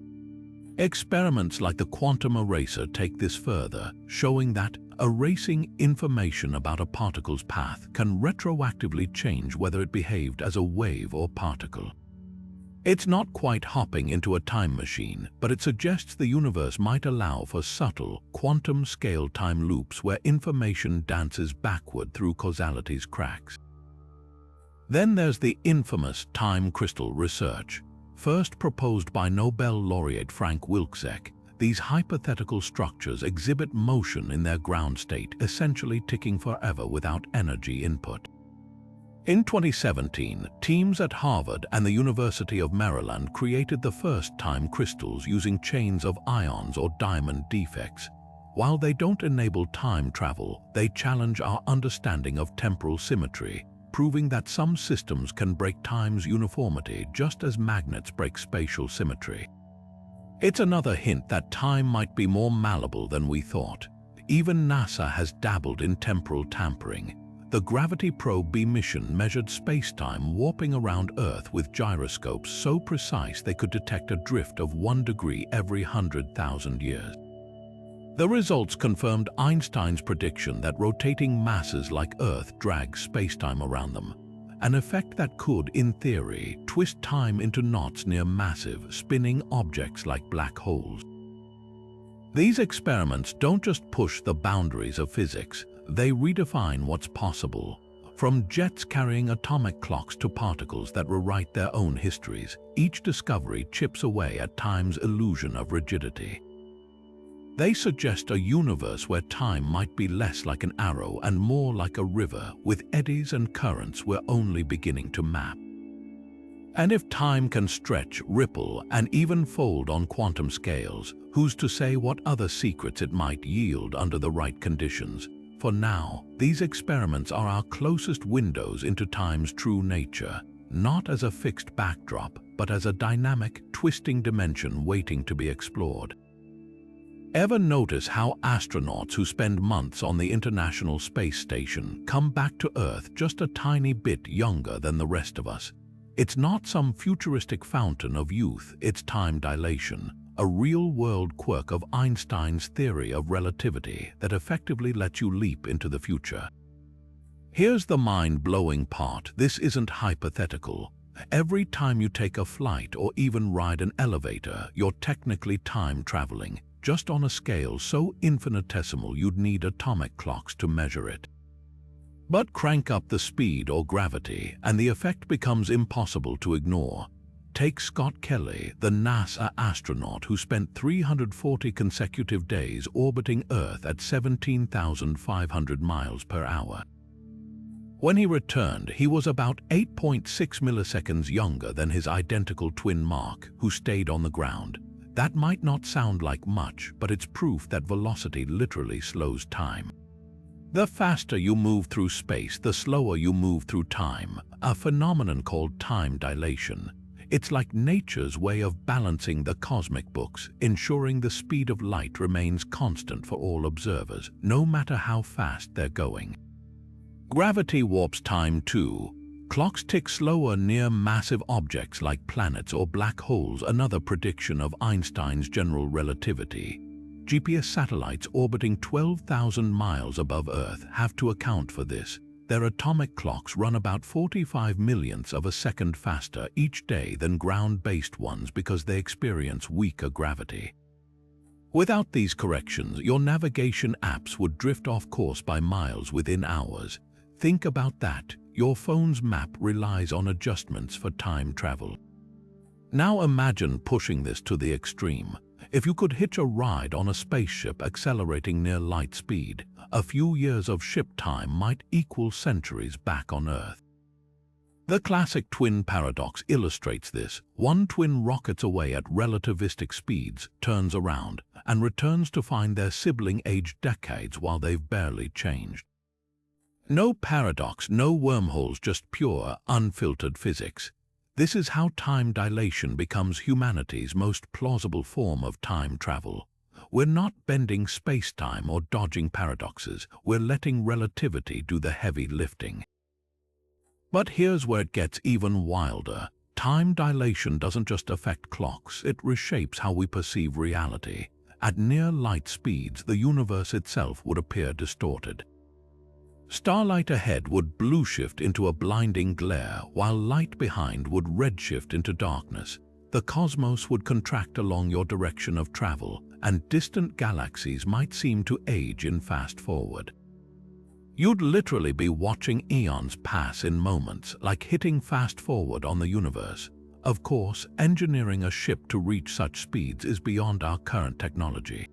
Experiments like the quantum eraser take this further, showing that erasing information about a particle's path can retroactively change whether it behaved as a wave or particle. It's not quite hopping into a time machine, but it suggests the universe might allow for subtle, quantum-scale time loops where information dances backward through causality's cracks. Then there's the infamous time crystal research. First proposed by Nobel laureate Frank Wilczek, these hypothetical structures exhibit motion in their ground state, essentially ticking forever without energy input. In 2017, teams at Harvard and the University of Maryland created the first time crystals using chains of ions or diamond defects. While they don't enable time travel, they challenge our understanding of temporal symmetry, proving that some systems can break time's uniformity just as magnets break spatial symmetry. It's another hint that time might be more malleable than we thought. Even NASA has dabbled in temporal tampering. The Gravity Probe B mission measured space-time warping around Earth with gyroscopes so precise they could detect a drift of 1 degree every 100,000 years. The results confirmed Einstein's prediction that rotating masses like Earth drag space-time around them, an effect that could, in theory, twist time into knots near massive, spinning objects like black holes. These experiments don't just push the boundaries of physics, they redefine what's possible. From jets carrying atomic clocks to particles that rewrite their own histories, each discovery chips away at time's illusion of rigidity. They suggest a universe where time might be less like an arrow and more like a river, with eddies and currents we're only beginning to map. And if time can stretch, ripple, and even fold on quantum scales, who's to say what other secrets it might yield under the right conditions? For now, these experiments are our closest windows into time's true nature, not as a fixed backdrop, but as a dynamic, twisting dimension waiting to be explored. Ever notice how astronauts who spend months on the International Space Station come back to Earth just a tiny bit younger than the rest of us? It's not some futuristic fountain of youth, it's time dilation, a real-world quirk of Einstein's theory of relativity that effectively lets you leap into the future. Here's the mind-blowing part: this isn't hypothetical. Every time you take a flight or even ride an elevator, you're technically time traveling, just on a scale so infinitesimal you'd need atomic clocks to measure it. But crank up the speed or gravity, and the effect becomes impossible to ignore. Take Scott Kelly, the NASA astronaut who spent 340 consecutive days orbiting Earth at 17,500 miles per hour. When he returned, he was about 8.6 milliseconds younger than his identical twin Mark, who stayed on the ground. That might not sound like much, but it's proof that velocity literally slows time. The faster you move through space, the slower you move through time, a phenomenon called time dilation. It's like nature's way of balancing the cosmic books, ensuring the speed of light remains constant for all observers, no matter how fast they're going. Gravity warps time too. Clocks tick slower near massive objects like planets or black holes, another prediction of Einstein's general relativity. GPS satellites orbiting 12,000 miles above Earth have to account for this. Their atomic clocks run about 45 millionths of a second faster each day than ground-based ones because they experience weaker gravity. Without these corrections, your navigation apps would drift off course by miles within hours. Think about that. Your phone's map relies on adjustments for time travel. Now imagine pushing this to the extreme. If you could hitch a ride on a spaceship accelerating near light speed, a few years of ship time might equal centuries back on Earth. The classic twin paradox illustrates this. One twin rockets away at relativistic speeds, turns around, and returns to find their sibling aged decades while they've barely changed. No paradox, no wormholes, just pure, unfiltered physics. This is how time dilation becomes humanity's most plausible form of time travel. We're not bending space-time or dodging paradoxes, we're letting relativity do the heavy lifting. But here's where it gets even wilder. Time dilation doesn't just affect clocks, it reshapes how we perceive reality. At near light speeds, the universe itself would appear distorted. Starlight ahead would blue shift into a blinding glare, while light behind would redshift into darkness. The cosmos would contract along your direction of travel, and distant galaxies might seem to age in fast forward. You'd literally be watching eons pass in moments, like hitting fast forward on the universe. Of course, engineering a ship to reach such speeds is beyond our current technology.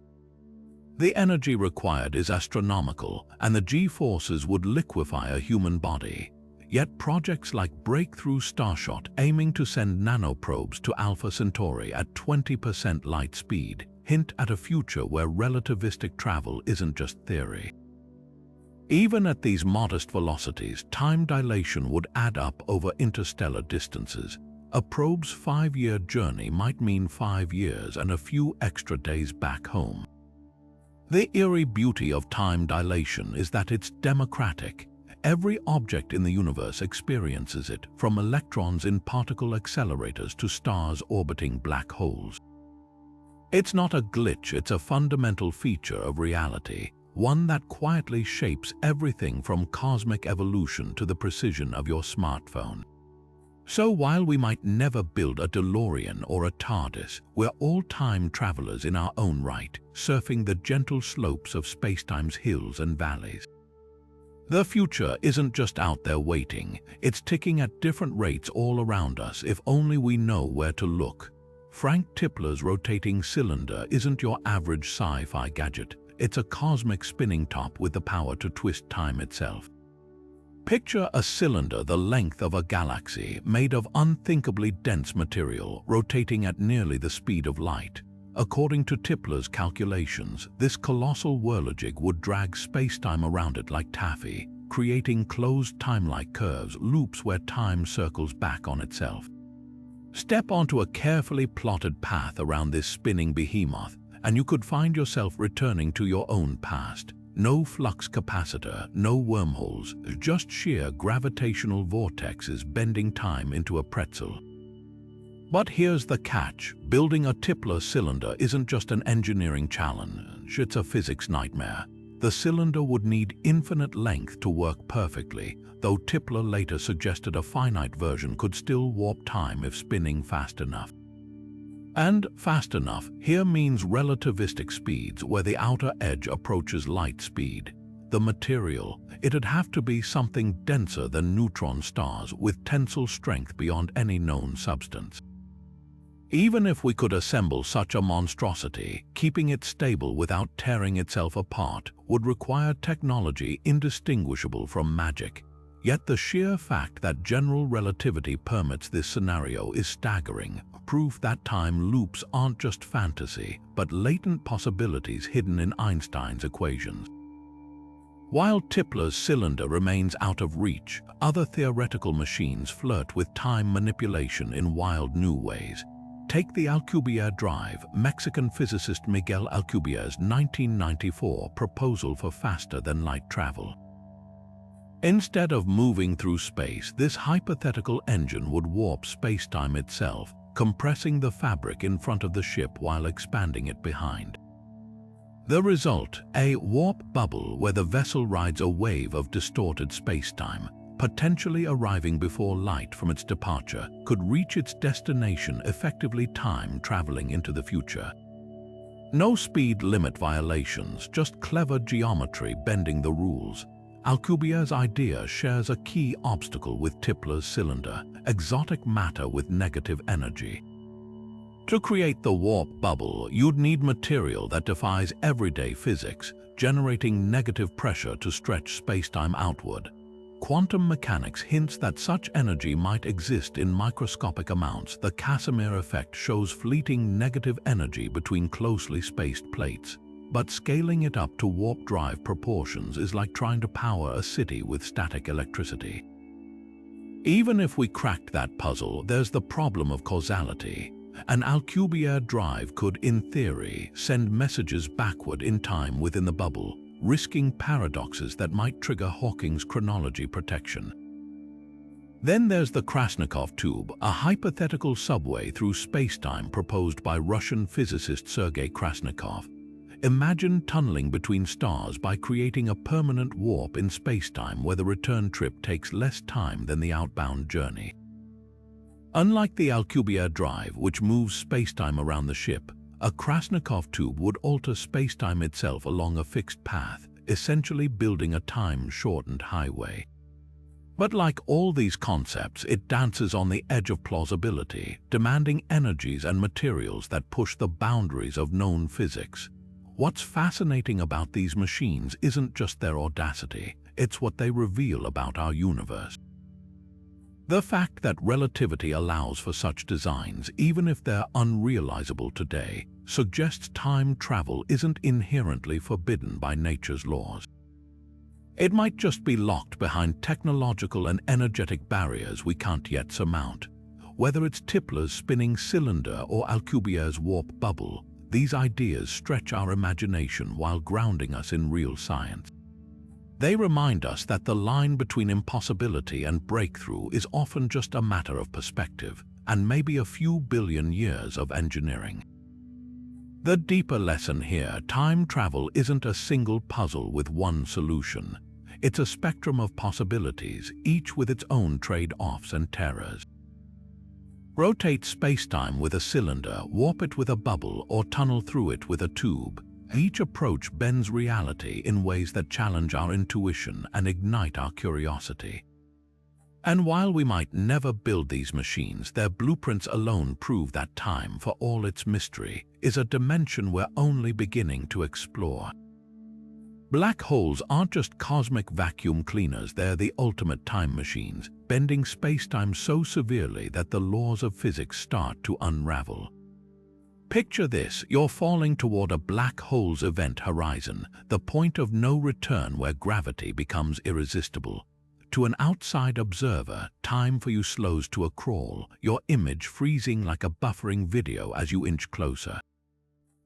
The energy required is astronomical, and the G-forces would liquefy a human body. Yet projects like Breakthrough Starshot, aiming to send nanoprobes to Alpha Centauri at 20% light speed, hint at a future where relativistic travel isn't just theory. Even at these modest velocities, time dilation would add up over interstellar distances. A probe's 5-year journey might mean 5 years and a few extra days back home. The eerie beauty of time dilation is that it's democratic. Every object in the universe experiences it, from electrons in particle accelerators to stars orbiting black holes. It's not a glitch, it's a fundamental feature of reality, one that quietly shapes everything from cosmic evolution to the precision of your smartphone. So while we might never build a DeLorean or a TARDIS, we're all time travelers in our own right, surfing the gentle slopes of spacetime's hills and valleys. The future isn't just out there waiting, it's ticking at different rates all around us if only we know where to look. Frank Tipler's rotating cylinder isn't your average sci-fi gadget, it's a cosmic spinning top with the power to twist time itself. Picture a cylinder the length of a galaxy, made of unthinkably dense material, rotating at nearly the speed of light. According to Tipler's calculations, this colossal whirligig would drag spacetime around it like taffy, creating closed timelike curves, loops where time circles back on itself. Step onto a carefully plotted path around this spinning behemoth, and you could find yourself returning to your own past. No flux capacitor, no wormholes, just sheer gravitational vortexes bending time into a pretzel. But here's the catch. Building a Tipler cylinder isn't just an engineering challenge, it's a physics nightmare. The cylinder would need infinite length to work perfectly, though Tipler later suggested a finite version could still warp time if spinning fast enough. And fast enough here means relativistic speeds where the outer edge approaches light speed. the material, it'd have to be something denser than neutron stars with tensile strength beyond any known substance. Even if we could assemble such a monstrosity, keeping it stable without tearing itself apart would require technology indistinguishable from magic. Yet the sheer fact that general relativity permits this scenario is staggering, proof that time loops aren't just fantasy, but latent possibilities hidden in Einstein's equations. While Tipler's cylinder remains out of reach, other theoretical machines flirt with time manipulation in wild new ways. Take the Alcubierre drive, Mexican physicist Miguel Alcubierre's 1994 proposal for faster-than-light travel. Instead of moving through space, this hypothetical engine would warp spacetime itself, compressing the fabric in front of the ship while expanding it behind. The result, a warp bubble where the vessel rides a wave of distorted spacetime, potentially arriving before light from its departure could reach its destination, effectively time traveling into the future. No speed limit violations, just clever geometry bending the rules. Alcubierre's idea shares a key obstacle with Tipler's cylinder, exotic matter with negative energy. To create the warp bubble, you'd need material that defies everyday physics, generating negative pressure to stretch spacetime outward. Quantum mechanics hints that such energy might exist in microscopic amounts. The Casimir effect shows fleeting negative energy between closely spaced plates. But scaling it up to warp drive proportions is like trying to power a city with static electricity. Even if we cracked that puzzle, there's the problem of causality. An Alcubierre drive could, in theory, send messages backward in time within the bubble, risking paradoxes that might trigger Hawking's chronology protection. Then there's the Krasnikov tube, a hypothetical subway through spacetime proposed by Russian physicist Sergei Krasnikov. Imagine tunneling between stars by creating a permanent warp in spacetime where the return trip takes less time than the outbound journey. Unlike the Alcubierre drive, which moves spacetime around the ship, a Krasnikov tube would alter spacetime itself along a fixed path, essentially building a time-shortened highway. But like all these concepts, it dances on the edge of plausibility, demanding energies and materials that push the boundaries of known physics. What's fascinating about these machines isn't just their audacity, it's what they reveal about our universe. The fact that relativity allows for such designs, even if they're unrealizable today, suggests time travel isn't inherently forbidden by nature's laws. It might just be locked behind technological and energetic barriers we can't yet surmount. Whether it's Tipler's spinning cylinder or Alcubierre's warp bubble, these ideas stretch our imagination while grounding us in real science. They remind us that the line between impossibility and breakthrough is often just a matter of perspective, and maybe a few billion years of engineering. The deeper lesson here, time travel isn't a single puzzle with one solution. It's a spectrum of possibilities, each with its own trade-offs and terrors. Rotate spacetime with a cylinder, warp it with a bubble, or tunnel through it with a tube. Each approach bends reality in ways that challenge our intuition and ignite our curiosity. And while we might never build these machines, their blueprints alone prove that time, for all its mystery, is a dimension we're only beginning to explore. Black holes aren't just cosmic vacuum cleaners, they're the ultimate time machines, bending spacetime so severely that the laws of physics start to unravel. Picture this, you're falling toward a black hole's event horizon, the point of no return where gravity becomes irresistible. To an outside observer, time for you slows to a crawl, your image freezing like a buffering video as you inch closer.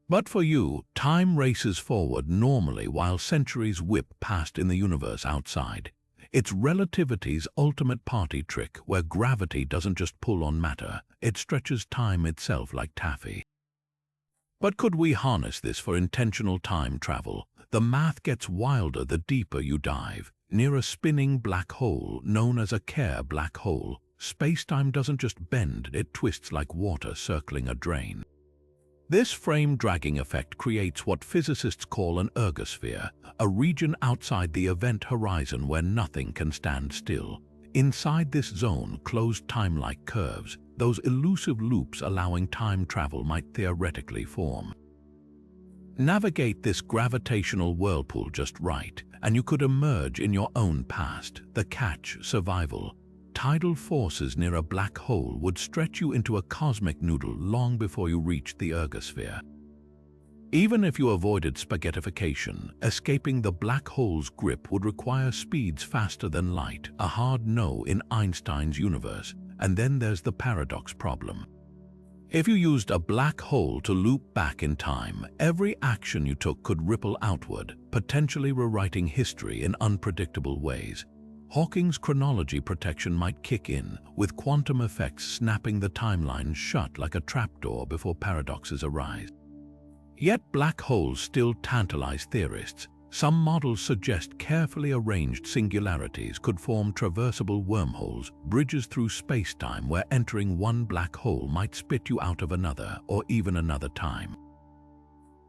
But for you, time races forward normally while centuries whip past in the universe outside. It's relativity's ultimate party trick, where gravity doesn't just pull on matter, it stretches time itself like taffy. But could we harness this for intentional time travel? The math gets wilder the deeper you dive. Near a spinning black hole, known as a Kerr black hole, spacetime doesn't just bend, it twists like water circling a drain. This frame-dragging effect creates what physicists call an ergosphere, a region outside the event horizon where nothing can stand still. Inside this zone, closed time-like curves, those elusive loops allowing time travel, might theoretically form. Navigate this gravitational whirlpool just right, and you could emerge in your own past. The catch: survival. Tidal forces near a black hole would stretch you into a cosmic noodle long before you reached the ergosphere. Even if you avoided spaghettification, escaping the black hole's grip would require speeds faster than light, a hard no in Einstein's universe. And then there's the paradox problem. If you used a black hole to loop back in time, every action you took could ripple outward, potentially rewriting history in unpredictable ways. Hawking's chronology protection might kick in, with quantum effects snapping the timeline shut like a trapdoor before paradoxes arise. Yet black holes still tantalize theorists. Some models suggest carefully arranged singularities could form traversable wormholes, bridges through space-time where entering one black hole might spit you out of another or even another time.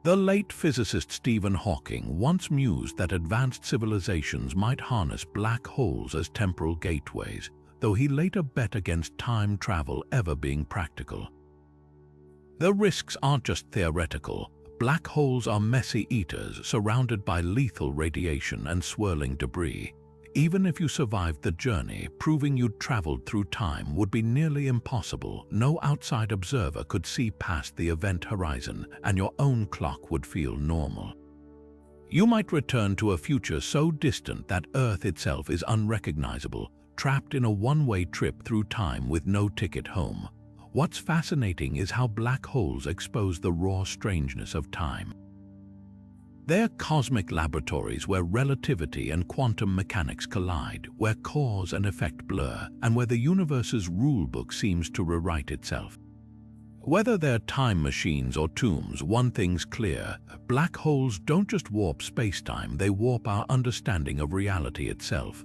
The late physicist Stephen Hawking once mused that advanced civilizations might harness black holes as temporal gateways, though he later bet against time travel ever being practical. The risks aren't just theoretical. Black holes are messy eaters surrounded by lethal radiation and swirling debris. Even if you survived the journey, proving you'd traveled through time would be nearly impossible. No outside observer could see past the event horizon, and your own clock would feel normal. You might return to a future so distant that Earth itself is unrecognizable, trapped in a one-way trip through time with no ticket home. What's fascinating is how black holes expose the raw strangeness of time. They're cosmic laboratories where relativity and quantum mechanics collide, where cause and effect blur, and where the universe's rulebook seems to rewrite itself. Whether they're time machines or tombs, one thing's clear: black holes don't just warp spacetime, they warp our understanding of reality itself.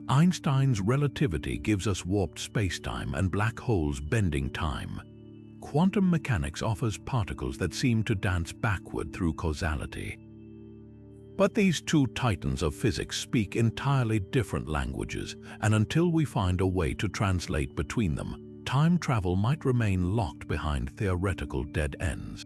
Einstein's relativity gives us warped spacetime and black holes bending time. Quantum mechanics offers particles that seem to dance backward through causality. But these two titans of physics speak entirely different languages, and until we find a way to translate between them, time travel might remain locked behind theoretical dead ends.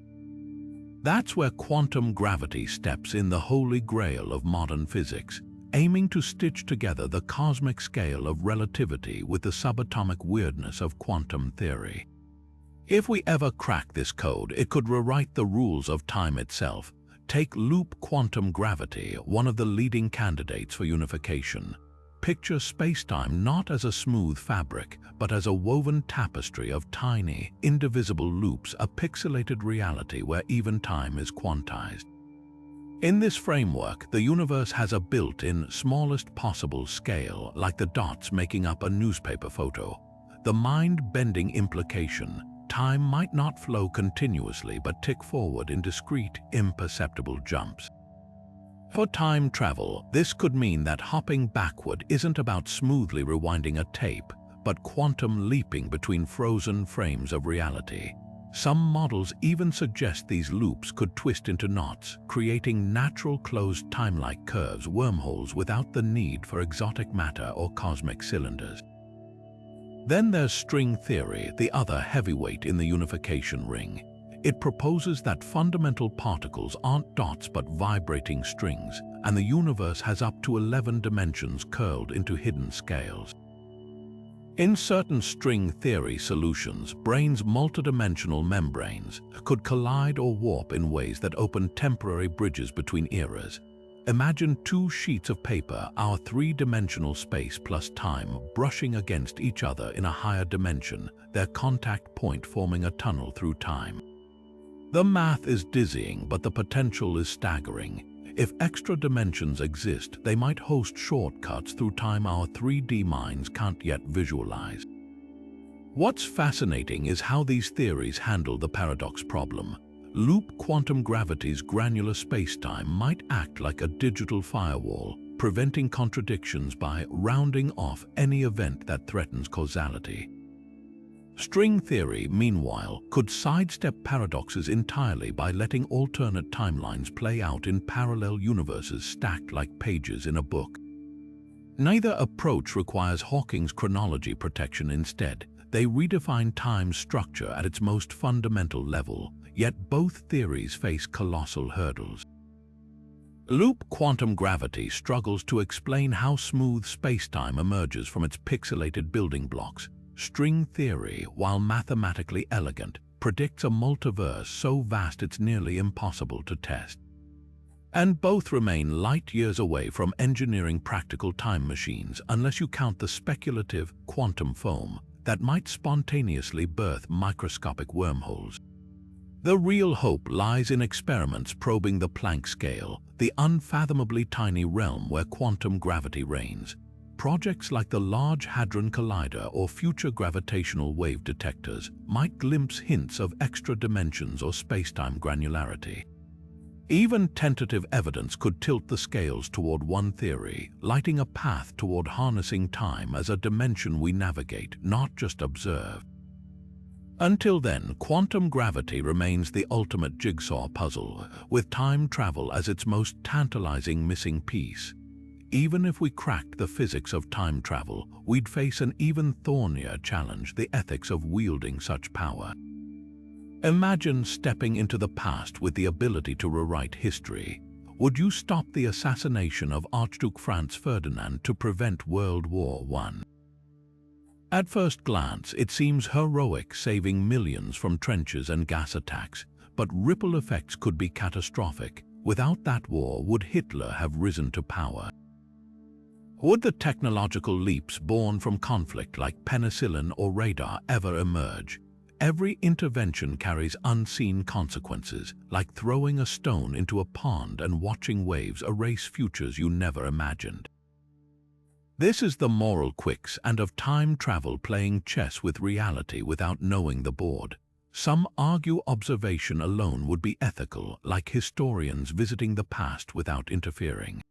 That's where quantum gravity steps in, the holy grail of modern physics, aiming to stitch together the cosmic scale of relativity with the subatomic weirdness of quantum theory. If we ever crack this code, it could rewrite the rules of time itself. Take loop quantum gravity, one of the leading candidates for unification. Picture spacetime not as a smooth fabric, but as a woven tapestry of tiny, indivisible loops, a pixelated reality where even time is quantized. In this framework, the universe has a built-in, smallest possible scale, like the dots making up a newspaper photo. The mind-bending implication: time might not flow continuously but tick forward in discrete, imperceptible jumps. For time travel, this could mean that hopping backward isn't about smoothly rewinding a tape, but quantum leaping between frozen frames of reality. Some models even suggest these loops could twist into knots, creating natural closed time-like curves, wormholes, without the need for exotic matter or cosmic cylinders. Then there's string theory, the other heavyweight in the unification ring. It proposes that fundamental particles aren't dots but vibrating strings, and the universe has up to 11 dimensions curled into hidden scales. In certain string theory solutions, brains' multidimensional membranes could collide or warp in ways that open temporary bridges between eras. Imagine two sheets of paper, our three-dimensional space plus time, brushing against each other in a higher dimension, their contact point forming a tunnel through time. The math is dizzying, but the potential is staggering. If extra dimensions exist, they might host shortcuts through time our 3D minds can't yet visualize. What's fascinating is how these theories handle the paradox problem. Loop quantum gravity's granular spacetime might act like a digital firewall, preventing contradictions by rounding off any event that threatens causality. String theory, meanwhile, could sidestep paradoxes entirely by letting alternate timelines play out in parallel universes stacked like pages in a book. Neither approach requires Hawking's chronology protection. Instead, they redefine time's structure at its most fundamental level, yet both theories face colossal hurdles. Loop quantum gravity struggles to explain how smooth spacetime emerges from its pixelated building blocks. String theory, while mathematically elegant, predicts a multiverse so vast it's nearly impossible to test. And both remain light years away from engineering practical time machines unless you count the speculative quantum foam that might spontaneously birth microscopic wormholes. The real hope lies in experiments probing the Planck scale, the unfathomably tiny realm where quantum gravity reigns. Projects like the Large Hadron Collider or future gravitational wave detectors might glimpse hints of extra dimensions or spacetime granularity. Even tentative evidence could tilt the scales toward one theory, lighting a path toward harnessing time as a dimension we navigate, not just observe. Until then, quantum gravity remains the ultimate jigsaw puzzle, with time travel as its most tantalizing missing piece. Even if we cracked the physics of time travel, we'd face an even thornier challenge: the ethics of wielding such power. Imagine stepping into the past with the ability to rewrite history. Would you stop the assassination of Archduke Franz Ferdinand to prevent World War I? At first glance, it seems heroic, saving millions from trenches and gas attacks, but ripple effects could be catastrophic. Without that war, would Hitler have risen to power? Would the technological leaps born from conflict like penicillin or radar ever emerge? Every intervention carries unseen consequences, like throwing a stone into a pond and watching waves erase futures you never imagined. This is the moral quicksand of time travel, playing chess with reality without knowing the board. Some argue observation alone would be ethical, like historians visiting the past without interfering.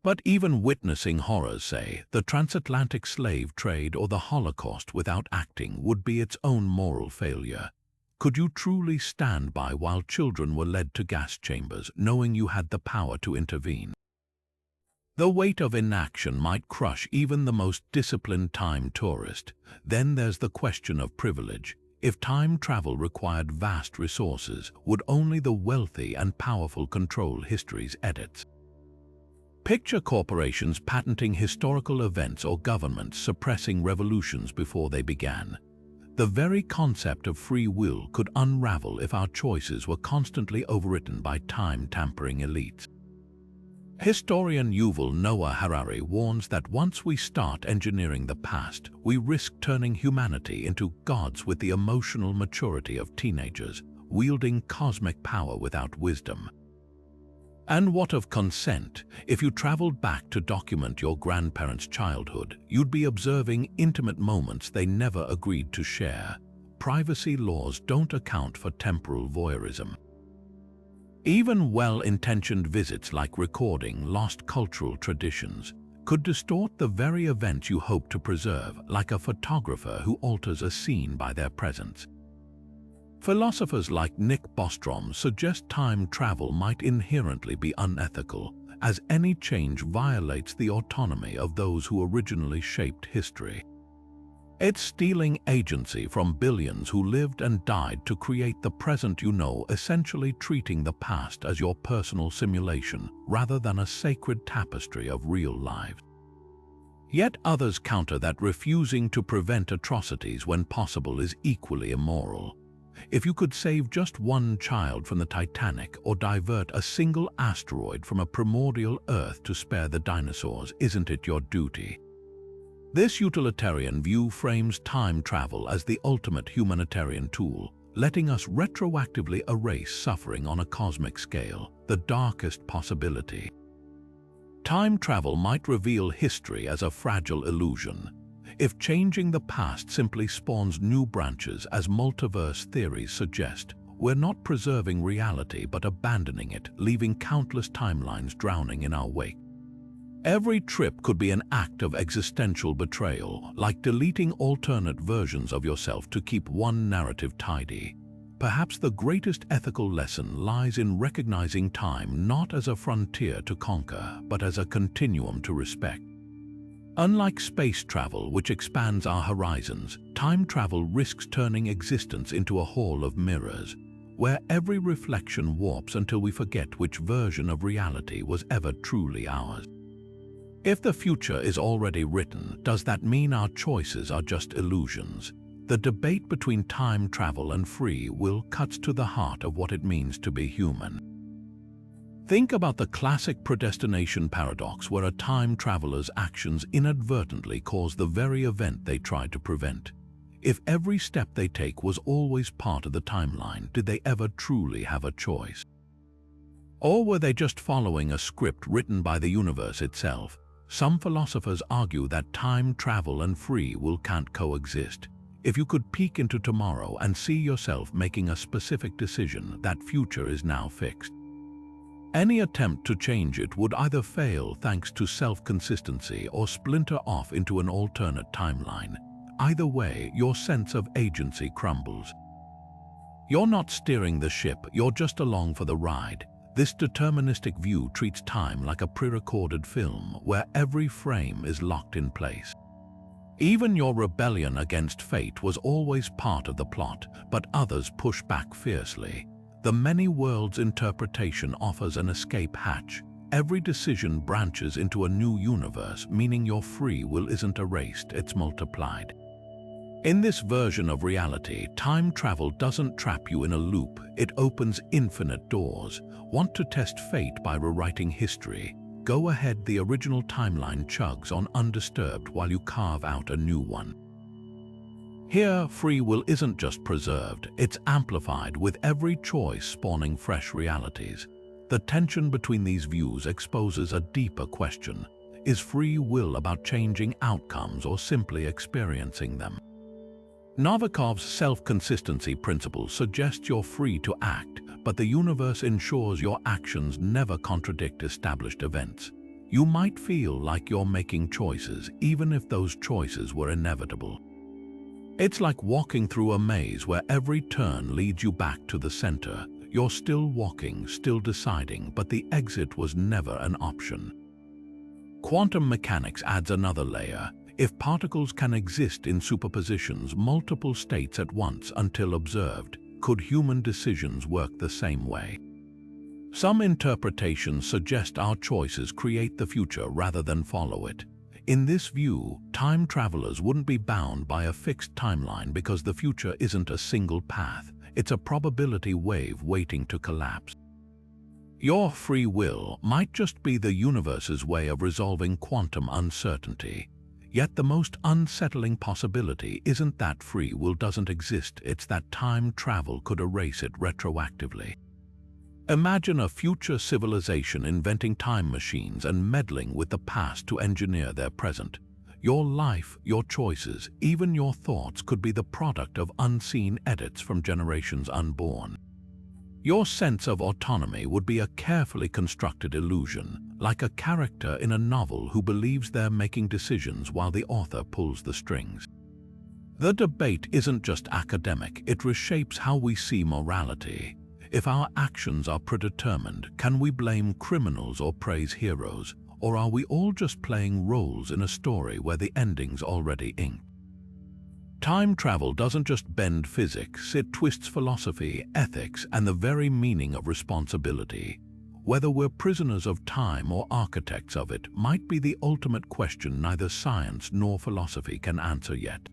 But even witnessing horrors, say, the transatlantic slave trade or the Holocaust without acting, would be its own moral failure. Could you truly stand by while children were led to gas chambers, knowing you had the power to intervene? The weight of inaction might crush even the most disciplined time tourist. Then there's the question of privilege. If time travel required vast resources, would only the wealthy and powerful control history's edits? Picture corporations patenting historical events or governments suppressing revolutions before they began. The very concept of free will could unravel if our choices were constantly overwritten by time-tampering elites. Historian Yuval Noah Harari warns that once we start engineering the past, we risk turning humanity into gods with the emotional maturity of teenagers, wielding cosmic power without wisdom. And what of consent? If you traveled back to document your grandparents' childhood, you'd be observing intimate moments they never agreed to share. Privacy laws don't account for temporal voyeurism. Even well-intentioned visits like recording lost cultural traditions could distort the very events you hope to preserve, like a photographer who alters a scene by their presence. Philosophers like Nick Bostrom suggest time travel might inherently be unethical, as any change violates the autonomy of those who originally shaped history. It's stealing agency from billions who lived and died to create the present, essentially treating the past as your personal simulation rather than a sacred tapestry of real lives. Yet others counter that refusing to prevent atrocities when possible is equally immoral. If you could save just one child from the Titanic or divert a single asteroid from a primordial Earth to spare the dinosaurs, isn't it your duty? This utilitarian view frames time travel as the ultimate humanitarian tool, letting us retroactively erase suffering on a cosmic scale, the darkest possibility. Time travel might reveal history as a fragile illusion. If changing the past simply spawns new branches, as multiverse theories suggest, we're not preserving reality but abandoning it, leaving countless timelines drowning in our wake. Every trip could be an act of existential betrayal, like deleting alternate versions of yourself to keep one narrative tidy. Perhaps the greatest ethical lesson lies in recognizing time not as a frontier to conquer, but as a continuum to respect. Unlike space travel, which expands our horizons, time travel risks turning existence into a hall of mirrors, where every reflection warps until we forget which version of reality was ever truly ours. If the future is already written, does that mean our choices are just illusions? The debate between time travel and free will cuts to the heart of what it means to be human. Think about the classic predestination paradox, where a time traveler's actions inadvertently cause the very event they tried to prevent. If every step they take was always part of the timeline, did they ever truly have a choice? Or were they just following a script written by the universe itself? Some philosophers argue that time travel and free will can't coexist. If you could peek into tomorrow and see yourself making a specific decision, that future is now fixed. Any attempt to change it would either fail thanks to self-consistency or splinter off into an alternate timeline. Either way, your sense of agency crumbles. You're not steering the ship, you're just along for the ride. This deterministic view treats time like a pre-recorded film where every frame is locked in place. Even your rebellion against fate was always part of the plot, but others push back fiercely. The many worlds interpretation offers an escape hatch. Every decision branches into a new universe, meaning your free will isn't erased, it's multiplied. In this version of reality, time travel doesn't trap you in a loop, it opens infinite doors. Want to test fate by rewriting history? Go ahead, the original timeline chugs on undisturbed while you carve out a new one. Here, free will isn't just preserved, it's amplified, with every choice spawning fresh realities. The tension between these views exposes a deeper question. Is free will about changing outcomes or simply experiencing them? Novikov's self-consistency principle suggests you're free to act, but the universe ensures your actions never contradict established events. You might feel like you're making choices, even if those choices were inevitable. It's like walking through a maze where every turn leads you back to the center. You're still walking, still deciding, but the exit was never an option. Quantum mechanics adds another layer. If particles can exist in superpositions, multiple states at once until observed, could human decisions work the same way? Some interpretations suggest our choices create the future rather than follow it. In this view, time travelers wouldn't be bound by a fixed timeline because the future isn't a single path, it's a probability wave waiting to collapse. Your free will might just be the universe's way of resolving quantum uncertainty. Yet the most unsettling possibility isn't that free will doesn't exist, it's that time travel could erase it retroactively. Imagine a future civilization inventing time machines and meddling with the past to engineer their present. Your life, your choices, even your thoughts could be the product of unseen edits from generations unborn. Your sense of autonomy would be a carefully constructed illusion, like a character in a novel who believes they're making decisions while the author pulls the strings. The debate isn't just academic, it reshapes how we see morality. If our actions are predetermined, can we blame criminals or praise heroes? Or are we all just playing roles in a story where the ending's already inked? Time travel doesn't just bend physics, it twists philosophy, ethics, and the very meaning of responsibility. Whether we're prisoners of time or architects of it might be the ultimate question neither science nor philosophy can answer yet.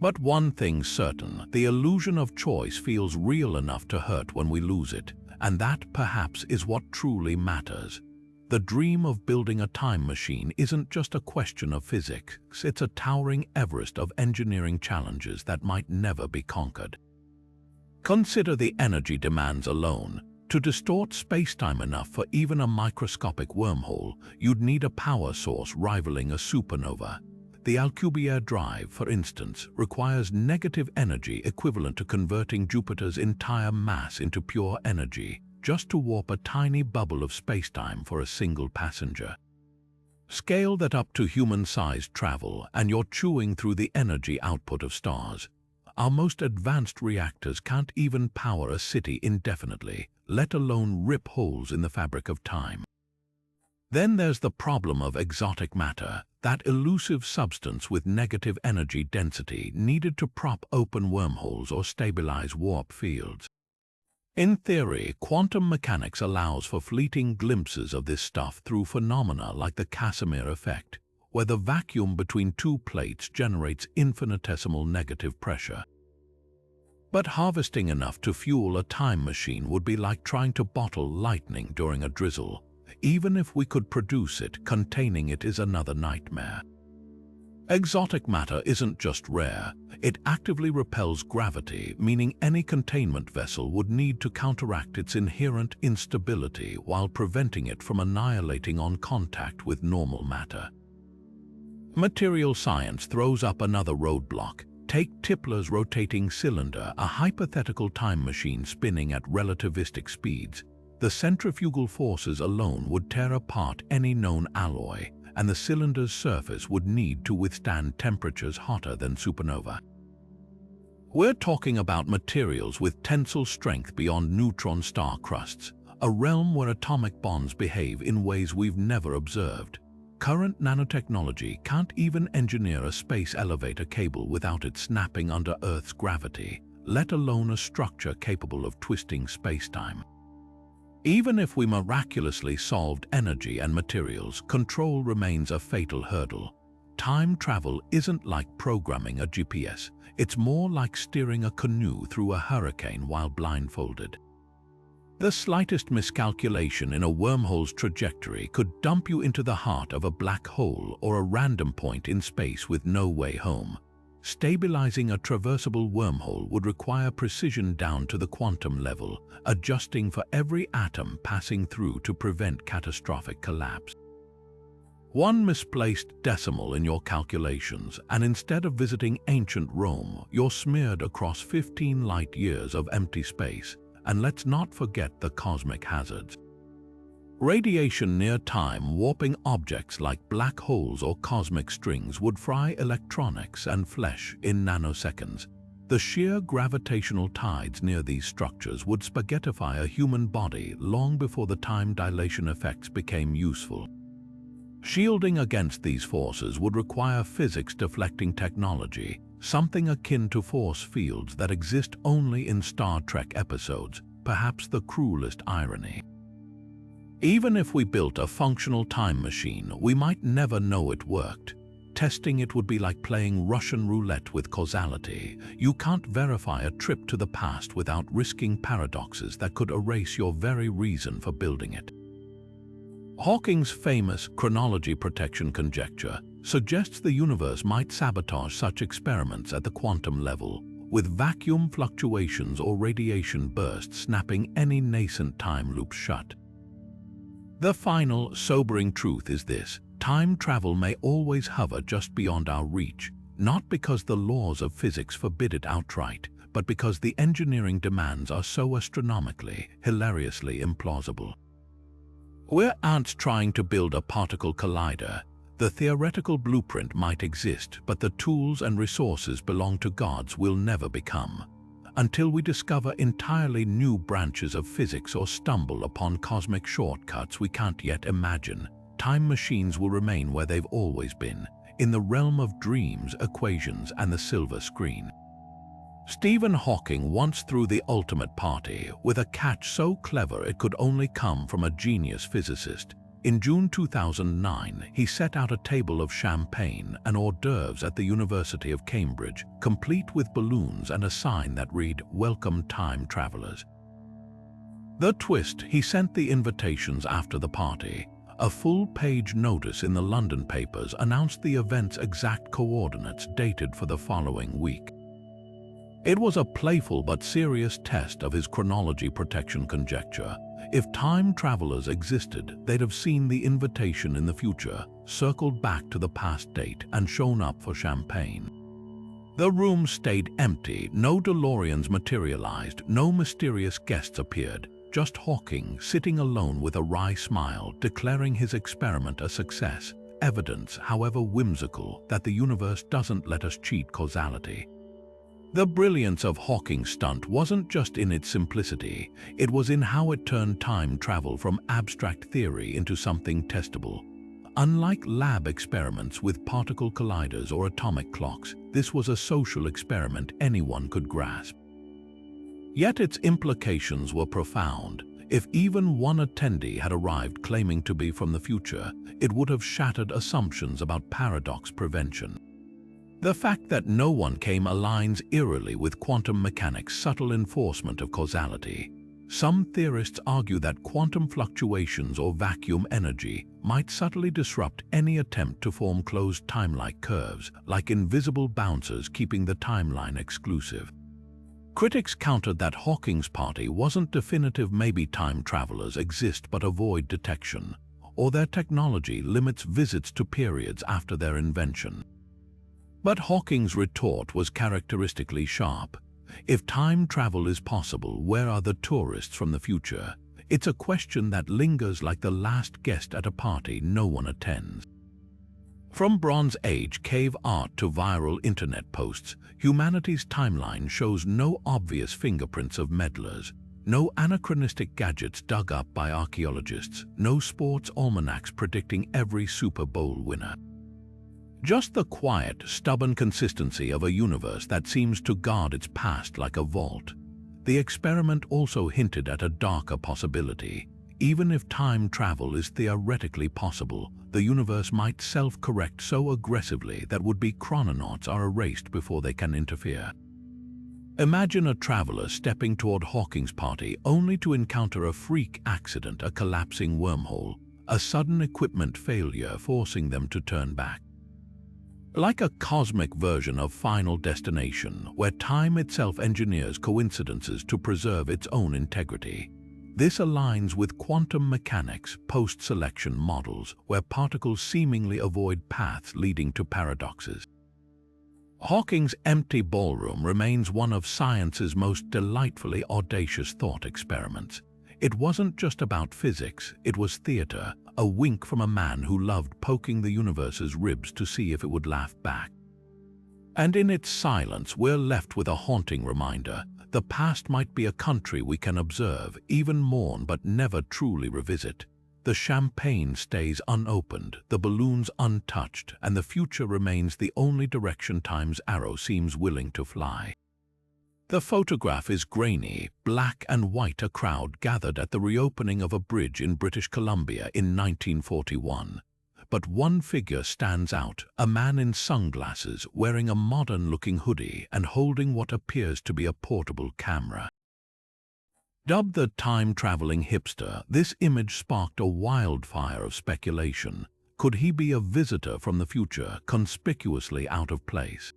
But one thing's certain, the illusion of choice feels real enough to hurt when we lose it, and that perhaps is what truly matters. The dream of building a time machine isn't just a question of physics, it's a towering Everest of engineering challenges that might never be conquered. Consider the energy demands alone. To distort spacetime enough for even a microscopic wormhole, you'd need a power source rivaling a supernova. The Alcubierre drive, for instance, requires negative energy equivalent to converting Jupiter's entire mass into pure energy, just to warp a tiny bubble of spacetime for a single passenger. Scale that up to human-sized travel, and you're chewing through the energy output of stars. Our most advanced reactors can't even power a city indefinitely, let alone rip holes in the fabric of time. Then there's the problem of exotic matter, that elusive substance with negative energy density needed to prop open wormholes or stabilize warp fields. In theory, quantum mechanics allows for fleeting glimpses of this stuff through phenomena like the Casimir effect, where the vacuum between two plates generates infinitesimal negative pressure. But harvesting enough to fuel a time machine would be like trying to bottle lightning during a drizzle. Even if we could produce it, containing it is another nightmare. Exotic matter isn't just rare, it actively repels gravity, meaning any containment vessel would need to counteract its inherent instability while preventing it from annihilating on contact with normal matter. Material science throws up another roadblock. Take Tipler's rotating cylinder, a hypothetical time machine spinning at relativistic speeds. The centrifugal forces alone would tear apart any known alloy, and the cylinder's surface would need to withstand temperatures hotter than supernova. We're talking about materials with tensile strength beyond neutron star crusts, a realm where atomic bonds behave in ways we've never observed. Current nanotechnology can't even engineer a space elevator cable without it snapping under Earth's gravity, let alone a structure capable of twisting spacetime. Even if we miraculously solved energy and materials, control remains a fatal hurdle. Time travel isn't like programming a GPS, it's more like steering a canoe through a hurricane while blindfolded. The slightest miscalculation in a wormhole's trajectory could dump you into the heart of a black hole or a random point in space with no way home. Stabilizing a traversable wormhole would require precision down to the quantum level, adjusting for every atom passing through to prevent catastrophic collapse. One misplaced decimal in your calculations, and instead of visiting ancient Rome, you're smeared across 15 light-years of empty space. And let's not forget the cosmic hazards. Radiation near time warping objects like black holes or cosmic strings would fry electronics and flesh in nanoseconds. The sheer gravitational tides near these structures would spaghettify a human body long before the time dilation effects became useful. Shielding against these forces would require physics-deflecting technology, something akin to force fields that exist only in Star Trek episodes, perhaps the cruelest irony. Even if we built a functional time machine, we might never know it worked. Testing it would be like playing Russian roulette with causality. You can't verify a trip to the past without risking paradoxes that could erase your very reason for building it. Hawking's famous Chronology Protection Conjecture suggests the universe might sabotage such experiments at the quantum level, with vacuum fluctuations or radiation bursts snapping any nascent time loops shut. The final, sobering truth is this: time travel may always hover just beyond our reach, not because the laws of physics forbid it outright, but because the engineering demands are so astronomically, hilariously implausible. We're ants trying to build a particle collider. The theoretical blueprint might exist, but the tools and resources belong to gods we'll never become. Until we discover entirely new branches of physics or stumble upon cosmic shortcuts we can't yet imagine, time machines will remain where they've always been, in the realm of dreams, equations, and the silver screen. Stephen Hawking once threw the ultimate party, with a catch so clever it could only come from a genius physicist. In June 2009, he set out a table of champagne and hors d'oeuvres at the University of Cambridge, complete with balloons and a sign that read, "Welcome time travelers." The twist: he sent the invitations after the party. A full-page notice in the London papers announced the event's exact coordinates, dated for the following week. It was a playful but serious test of his chronology protection conjecture. If time travelers existed, they'd have seen the invitation in the future, circled back to the past date, and shown up for champagne. The room stayed empty, no DeLoreans materialized, no mysterious guests appeared, just Hawking sitting alone with a wry smile, declaring his experiment a success. evidence, however whimsical, that the universe doesn't let us cheat causality. The brilliance of Hawking's stunt wasn't just in its simplicity, it was in how it turned time travel from abstract theory into something testable. Unlike lab experiments with particle colliders or atomic clocks, this was a social experiment anyone could grasp. Yet its implications were profound. If even one attendee had arrived claiming to be from the future, it would have shattered assumptions about paradox prevention. The fact that no one came aligns eerily with quantum mechanics' subtle enforcement of causality. Some theorists argue that quantum fluctuations or vacuum energy might subtly disrupt any attempt to form closed timelike curves, like invisible bouncers keeping the timeline exclusive. Critics countered that Hawking's party wasn't definitive. Maybe time travelers exist but avoid detection, or their technology limits visits to periods after their invention. But Hawking's retort was characteristically sharp. If time travel is possible, where are the tourists from the future? It's a question that lingers like the last guest at a party no one attends. From Bronze Age cave art to viral internet posts, humanity's timeline shows no obvious fingerprints of meddlers, no anachronistic gadgets dug up by archaeologists, no sports almanacs predicting every Super Bowl winner. Just the quiet, stubborn consistency of a universe that seems to guard its past like a vault. The experiment also hinted at a darker possibility. Even if time travel is theoretically possible, the universe might self-correct so aggressively that would-be chrononauts are erased before they can interfere. Imagine a traveler stepping toward Hawking's party only to encounter a freak accident, a collapsing wormhole, a sudden equipment failure forcing them to turn back. Like a cosmic version of Final Destination, where time itself engineers coincidences to preserve its own integrity. This aligns with quantum mechanics' post-selection models, where particles seemingly avoid paths leading to paradoxes. Hawking's empty ballroom remains one of science's most delightfully audacious thought experiments. It wasn't just about physics, it was theater, a wink from a man who loved poking the universe's ribs to see if it would laugh back. And in its silence, we're left with a haunting reminder. The past might be a country we can observe, even mourn, but never truly revisit. The champagne stays unopened, the balloons untouched, and the future remains the only direction time's arrow seems willing to fly. The photograph is grainy, black and white. A crowd gathered at the reopening of a bridge in British Columbia in 1941. But one figure stands out, a man in sunglasses, wearing a modern-looking hoodie and holding what appears to be a portable camera. Dubbed the time-traveling hipster, this image sparked a wildfire of speculation. Could he be a visitor from the future, conspicuously out of place?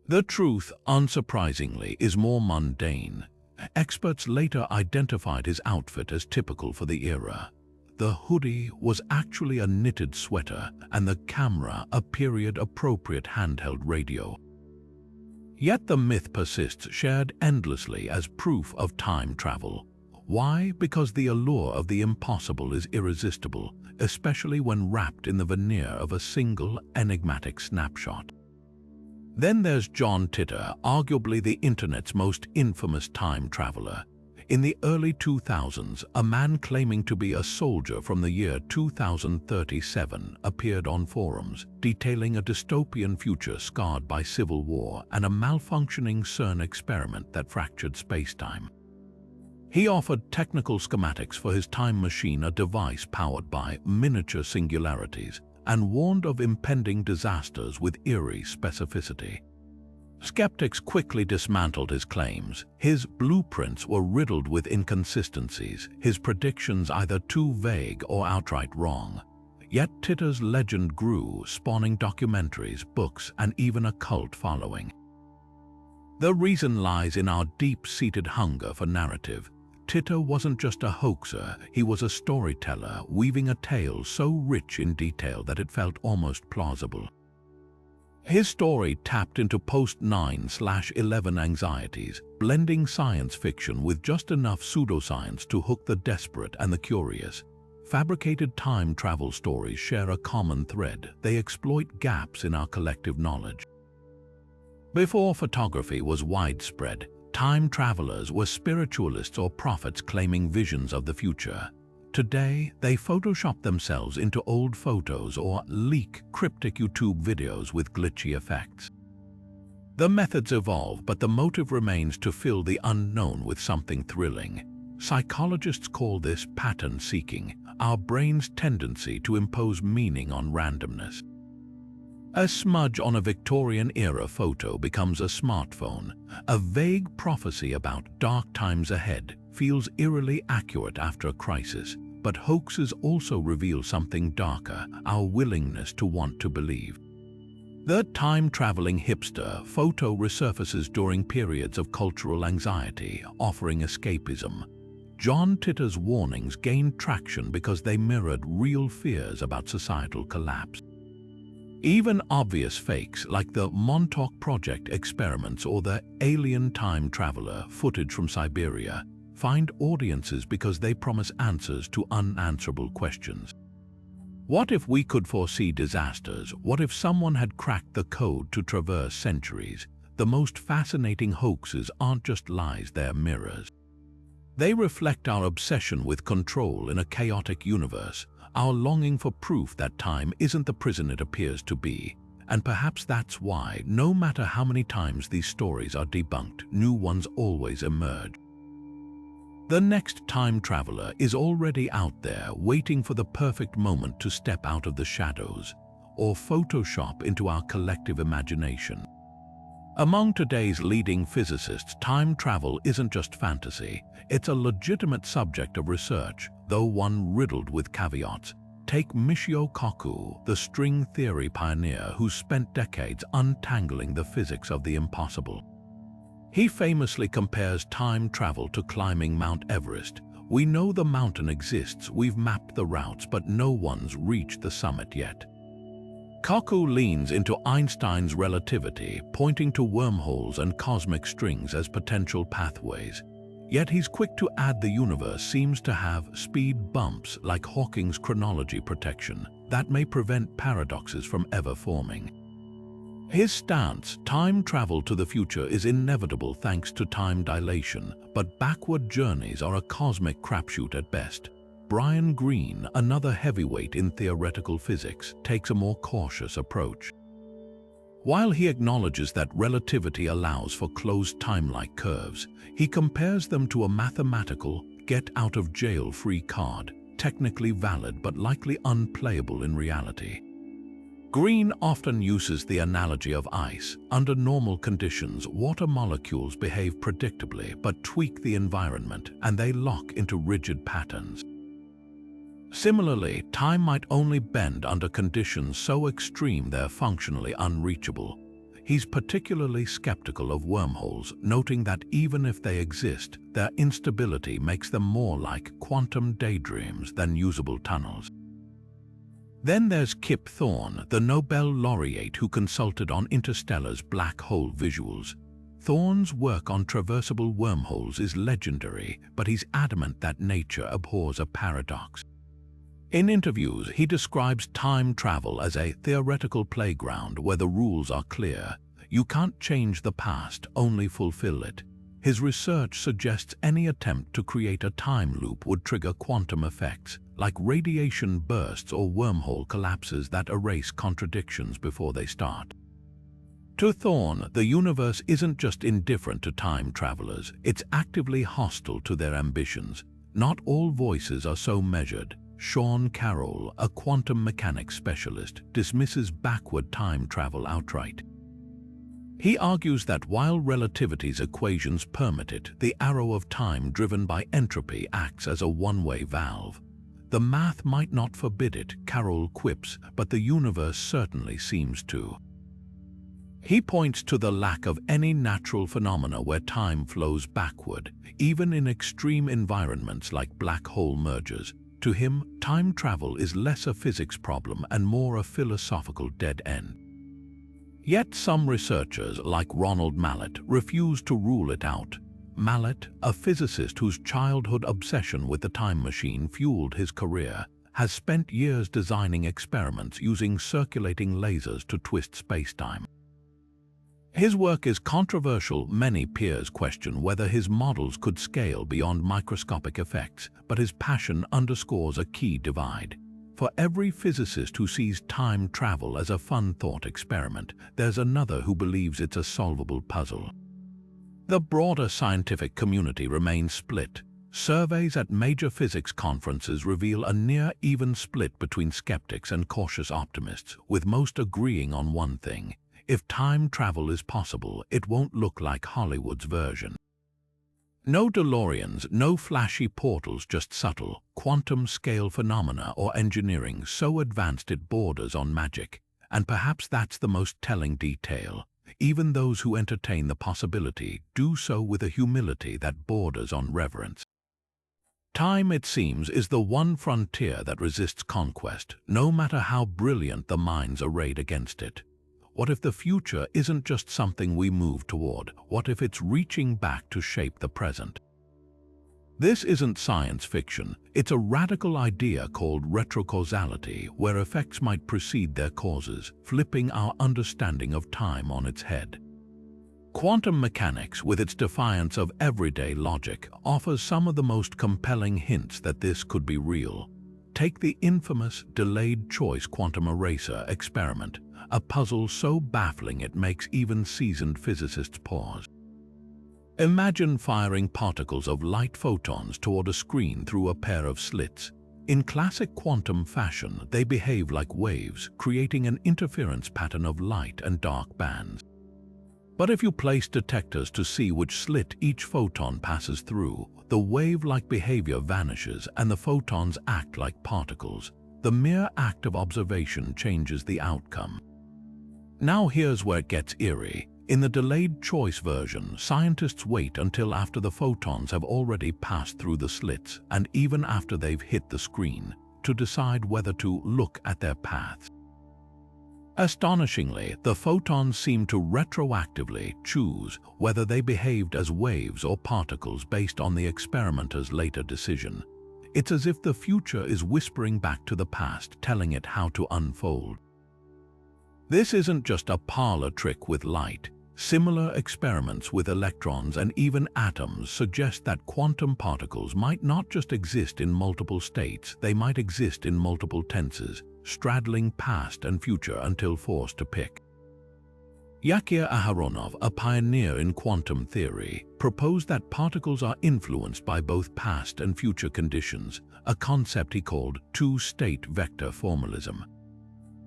The truth, unsurprisingly, is more mundane. Experts later identified his outfit as typical for the era. The hoodie was actually a knitted sweater, and the camera a period-appropriate handheld radio. Yet the myth persists, shared endlessly as proof of time travel. Why? Because the allure of the impossible is irresistible, especially when wrapped in the veneer of a single, enigmatic snapshot. Then there's John Titor, arguably the internet's most infamous time traveler. In the early 2000s, a man claiming to be a soldier from the year 2037 appeared on forums, detailing a dystopian future scarred by civil war and a malfunctioning CERN experiment that fractured spacetime. He offered technical schematics for his time machine, a device powered by miniature singularities, and warned of impending disasters with eerie specificity. Skeptics quickly dismantled his claims. His blueprints were riddled with inconsistencies, his predictions either too vague or outright wrong. Yet Titor's legend grew, spawning documentaries, books, and even a cult following. The reason lies in our deep-seated hunger for narrative. Titor wasn't just a hoaxer, he was a storyteller, weaving a tale so rich in detail that it felt almost plausible. His story tapped into post-9/11 anxieties, blending science fiction with just enough pseudoscience to hook the desperate and the curious. fabricated time travel stories share a common thread. They exploit gaps in our collective knowledge. Before photography was widespread, time travelers were spiritualists or prophets claiming visions of the future. Today, they Photoshop themselves into old photos or leak cryptic YouTube videos with glitchy effects. The methods evolve, but the motive remains to fill the unknown with something thrilling. Psychologists call this pattern seeking, our brain's tendency to impose meaning on randomness. A smudge on a Victorian-era photo becomes a smartphone. A vague prophecy about dark times ahead feels eerily accurate after a crisis, but hoaxes also reveal something darker, our willingness to want to believe. The time-traveling hipster photo resurfaces during periods of cultural anxiety, offering escapism. John Titter's warnings gained traction because they mirrored real fears about societal collapse. Even obvious fakes like the Montauk Project experiments or the alien time traveler footage from Siberia find audiences because they promise answers to unanswerable questions. What if we could foresee disasters? What if someone had cracked the code to traverse centuries? The most fascinating hoaxes aren't just lies, they're mirrors. They reflect our obsession with control in a chaotic universe, our longing for proof that time isn't the prison it appears to be. And perhaps that's why, no matter how many times these stories are debunked, new ones always emerge. The next time traveler is already out there, waiting for the perfect moment to step out of the shadows or Photoshop into our collective imagination. Among today's leading physicists, time travel isn't just fantasy. It's a legitimate subject of research, though one riddled with caveats. Take Michio Kaku, the string theory pioneer who spent decades untangling the physics of the impossible. He famously compares time travel to climbing Mount Everest. We know the mountain exists, we've mapped the routes, but no one's reached the summit yet. Kaku leans into Einstein's relativity, pointing to wormholes and cosmic strings as potential pathways. Yet he's quick to add the universe seems to have speed bumps like Hawking's chronology protection that may prevent paradoxes from ever forming. His stance, time travel to the future is inevitable thanks to time dilation, but backward journeys are a cosmic crapshoot at best. Brian Greene, another heavyweight in theoretical physics, takes a more cautious approach. While he acknowledges that relativity allows for closed timelike curves, he compares them to a mathematical get-out-of-jail-free card, technically valid but likely unplayable in reality. Greene often uses the analogy of ice. Under normal conditions, water molecules behave predictably but tweak the environment and they lock into rigid patterns. Similarly, time might only bend under conditions so extreme they're functionally unreachable. He's particularly skeptical of wormholes, noting that even if they exist, their instability makes them more like quantum daydreams than usable tunnels. Then there's Kip Thorne, the Nobel laureate who consulted on Interstellar's black hole visuals. Thorne's work on traversable wormholes is legendary, but he's adamant that nature abhors a paradox. In interviews, he describes time travel as a theoretical playground where the rules are clear. You can't change the past, only fulfill it. His research suggests any attempt to create a time loop would trigger quantum effects, like radiation bursts or wormhole collapses that erase contradictions before they start. To Thorne, the universe isn't just indifferent to time travelers, it's actively hostile to their ambitions. Not all voices are so measured. Sean Carroll, a quantum mechanics specialist, dismisses backward time travel outright. He argues that while relativity's equations permit it, the arrow of time driven by entropy acts as a one-way valve. The math might not forbid it, Carroll quips, but the universe certainly seems to. He points to the lack of any natural phenomena where time flows backward, even in extreme environments like black hole mergers. To him, time travel is less a physics problem and more a philosophical dead end. Yet some researchers, like Ronald Mallet, refuse to rule it out. Mallet, a physicist whose childhood obsession with the time machine fueled his career, has spent years designing experiments using circulating lasers to twist spacetime. His work is controversial. Many peers question whether his models could scale beyond microscopic effects, but his passion underscores a key divide. For every physicist who sees time travel as a fun thought experiment, there's another who believes it's a solvable puzzle. The broader scientific community remains split. Surveys at major physics conferences reveal a near-even split between skeptics and cautious optimists, with most agreeing on one thing: if time travel is possible, it won't look like Hollywood's version. No DeLoreans, no flashy portals, just subtle, quantum-scale phenomena or engineering so advanced it borders on magic. And perhaps that's the most telling detail. Even those who entertain the possibility do so with a humility that borders on reverence. Time, it seems, is the one frontier that resists conquest, no matter how brilliant the minds arrayed against it. What if the future isn't just something we move toward? What if it's reaching back to shape the present? This isn't science fiction. It's a radical idea called retrocausality, where effects might precede their causes, flipping our understanding of time on its head. Quantum mechanics, with its defiance of everyday logic, offers some of the most compelling hints that this could be real. Take the infamous delayed choice quantum eraser experiment, a puzzle so baffling it makes even seasoned physicists pause. Imagine firing particles of light photons toward a screen through a pair of slits. In classic quantum fashion, they behave like waves, creating an interference pattern of light and dark bands. But if you place detectors to see which slit each photon passes through, the wave-like behavior vanishes and the photons act like particles. The mere act of observation changes the outcome. Now here's where it gets eerie. In the delayed choice version, scientists wait until after the photons have already passed through the slits and even after they've hit the screen to decide whether to look at their paths. Astonishingly, the photons seem to retroactively choose whether they behaved as waves or particles based on the experimenter's later decision. It's as if the future is whispering back to the past, telling it how to unfold. This isn't just a parlor trick with light. Similar experiments with electrons and even atoms suggest that quantum particles might not just exist in multiple states, they might exist in multiple tenses, straddling past and future until forced to pick. Yakir Aharonov, a pioneer in quantum theory, proposed that particles are influenced by both past and future conditions, a concept he called two-state vector formalism.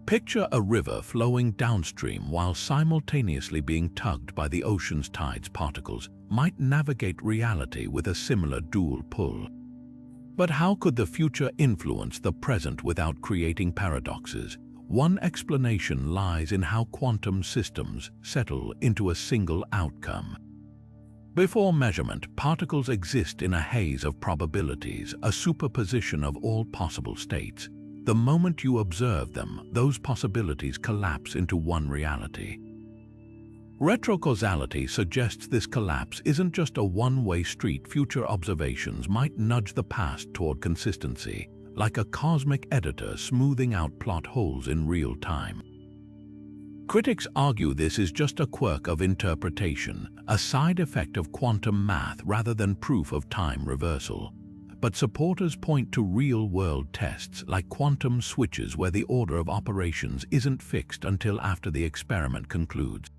Picture a river flowing downstream while simultaneously being tugged by the ocean's tides. Particles might navigate reality with a similar dual pull. But how could the future influence the present without creating paradoxes? One explanation lies in how quantum systems settle into a single outcome. Before measurement, particles exist in a haze of probabilities, a superposition of all possible states. The moment you observe them, those possibilities collapse into one reality. Retrocausality suggests this collapse isn't just a one-way street. Future observations might nudge the past toward consistency, like a cosmic editor smoothing out plot holes in real time. Critics argue this is just a quirk of interpretation, a side effect of quantum math rather than proof of time reversal. But supporters point to real-world tests like quantum switches where the order of operations isn't fixed until after the experiment concludes.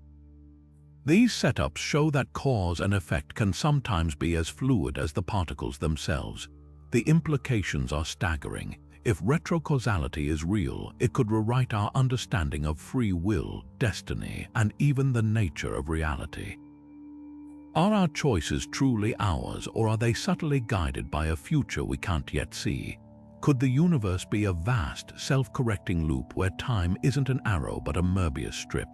These setups show that cause and effect can sometimes be as fluid as the particles themselves. The implications are staggering. If retrocausality is real, it could rewrite our understanding of free will, destiny, and even the nature of reality. Are our choices truly ours, or are they subtly guided by a future we can't yet see? Could the universe be a vast, self-correcting loop where time isn't an arrow but a Möbius strip?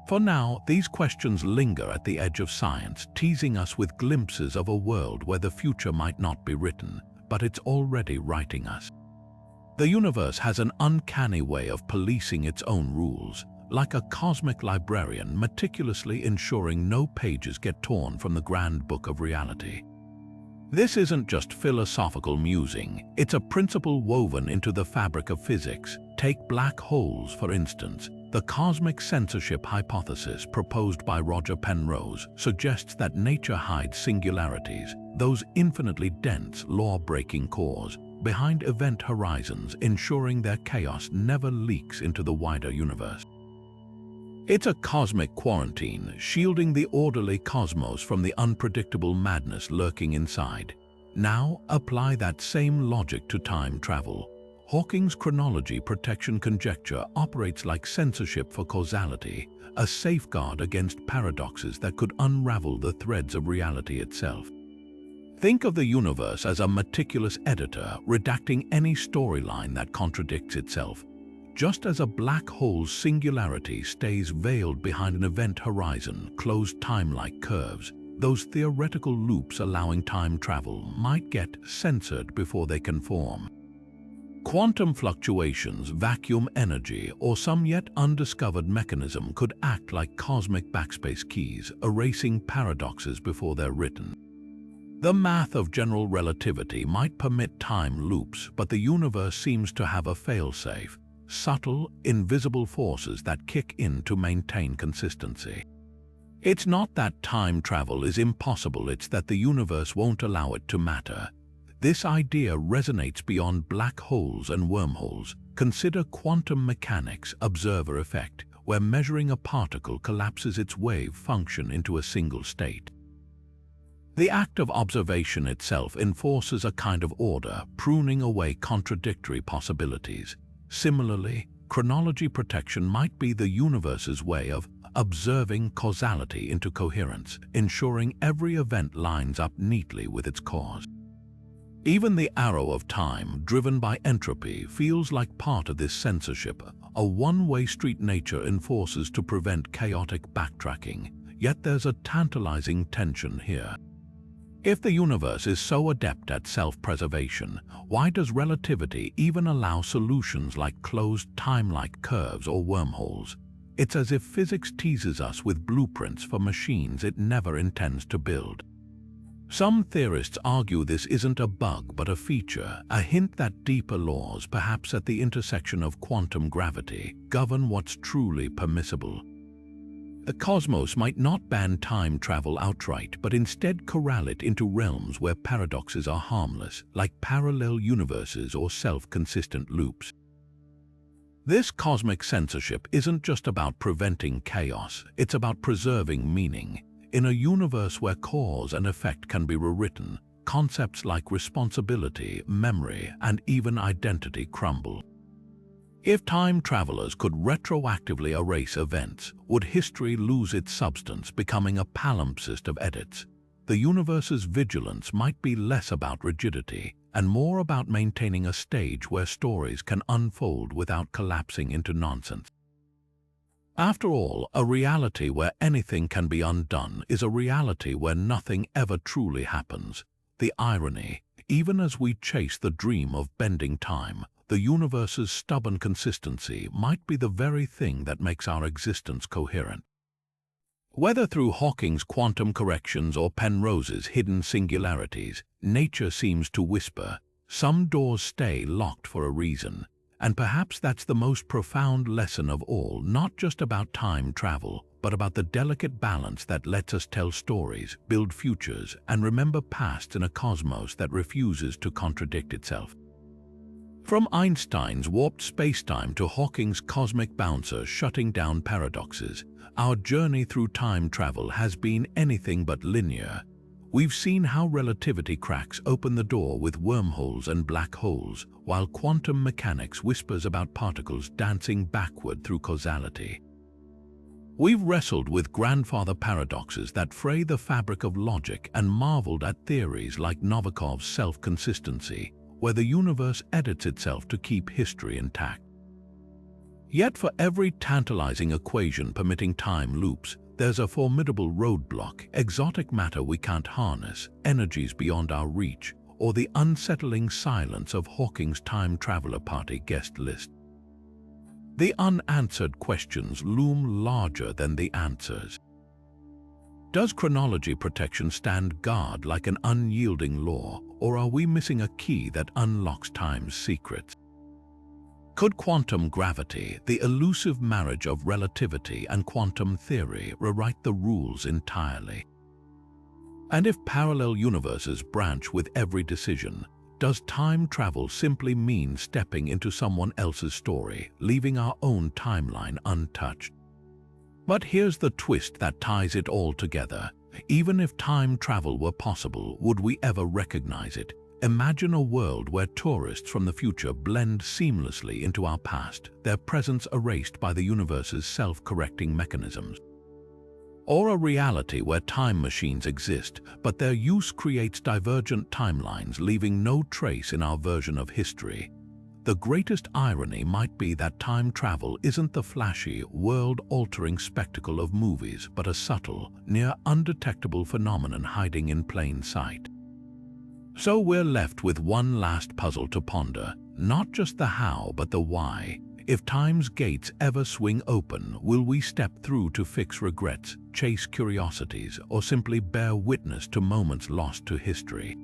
For now, these questions linger at the edge of science, teasing us with glimpses of a world where the future might not be written, but it's already writing us. The universe has an uncanny way of policing its own rules, like a cosmic librarian meticulously ensuring no pages get torn from the grand book of reality. This isn't just philosophical musing, it's a principle woven into the fabric of physics. Take black holes, for instance. The cosmic censorship hypothesis proposed by Roger Penrose suggests that nature hides singularities, those infinitely dense, law-breaking cores, behind event horizons, ensuring their chaos never leaks into the wider universe. It's a cosmic quarantine, shielding the orderly cosmos from the unpredictable madness lurking inside. Now, apply that same logic to time travel. Hawking's Chronology Protection Conjecture operates like censorship for causality, a safeguard against paradoxes that could unravel the threads of reality itself. Think of the universe as a meticulous editor, redacting any storyline that contradicts itself. Just as a black hole's singularity stays veiled behind an event horizon, closed time-like curves, those theoretical loops allowing time travel might get censored before they can form. Quantum fluctuations, vacuum energy, or some yet undiscovered mechanism could act like cosmic backspace keys, erasing paradoxes before they're written. The math of general relativity might permit time loops, but the universe seems to have a failsafe. Subtle, invisible forces that kick in to maintain consistency. It's not that time travel is impossible, it's that the universe won't allow it to matter. This idea resonates beyond black holes and wormholes. Consider quantum mechanics observer effect, where measuring a particle collapses its wave function into a single state. The act of observation itself enforces a kind of order, pruning away contradictory possibilities. Similarly, chronology protection might be the universe's way of observing causality into coherence, ensuring every event lines up neatly with its cause. Even the arrow of time, driven by entropy, feels like part of this censorship, a one-way street nature enforces to prevent chaotic backtracking. Yet there's a tantalizing tension here. If the universe is so adept at self-preservation, why does relativity even allow solutions like closed time-like curves or wormholes? It's as if physics teases us with blueprints for machines it never intends to build. Some theorists argue this isn't a bug but a feature, a hint that deeper laws, perhaps at the intersection of quantum gravity, govern what's truly permissible. The cosmos might not ban time travel outright, but instead corral it into realms where paradoxes are harmless, like parallel universes or self-consistent loops. This cosmic censorship isn't just about preventing chaos, it's about preserving meaning. In a universe where cause and effect can be rewritten, concepts like responsibility, memory, and even identity crumble. If time travelers could retroactively erase events, would history lose its substance, becoming a palimpsest of edits? The universe's vigilance might be less about rigidity and more about maintaining a stage where stories can unfold without collapsing into nonsense. After all, a reality where anything can be undone is a reality where nothing ever truly happens. The irony, even as we chase the dream of bending time, the universe's stubborn consistency might be the very thing that makes our existence coherent. Whether through Hawking's quantum corrections or Penrose's hidden singularities, nature seems to whisper, some doors stay locked for a reason. And perhaps that's the most profound lesson of all, not just about time travel, but about the delicate balance that lets us tell stories, build futures, and remember past in a cosmos that refuses to contradict itself. From Einstein's warped spacetime to Hawking's cosmic bouncer shutting down paradoxes, our journey through time travel has been anything but linear. We've seen how relativity cracks open the door with wormholes and black holes, while quantum mechanics whispers about particles dancing backward through causality. We've wrestled with grandfather paradoxes that fray the fabric of logic and marveled at theories like Novikov's self-consistency, where the universe edits itself to keep history intact. Yet for every tantalizing equation permitting time loops, there's a formidable roadblock, exotic matter we can't harness, energies beyond our reach, or the unsettling silence of Hawking's time traveler party guest list. The unanswered questions loom larger than the answers. Does chronology protection stand guard like an unyielding law, or are we missing a key that unlocks time's secrets? Could quantum gravity, the elusive marriage of relativity and quantum theory, rewrite the rules entirely? And if parallel universes branch with every decision, does time travel simply mean stepping into someone else's story, leaving our own timeline untouched? But here's the twist that ties it all together. Even if time travel were possible, would we ever recognize it? Imagine a world where tourists from the future blend seamlessly into our past, their presence erased by the universe's self-correcting mechanisms. Or a reality where time machines exist, but their use creates divergent timelines, leaving no trace in our version of history. The greatest irony might be that time travel isn't the flashy, world-altering spectacle of movies, but a subtle, near undetectable phenomenon hiding in plain sight. So we're left with one last puzzle to ponder, not just the how, but the why. If time's gates ever swing open, will we step through to fix regrets, chase curiosities, or simply bear witness to moments lost to history?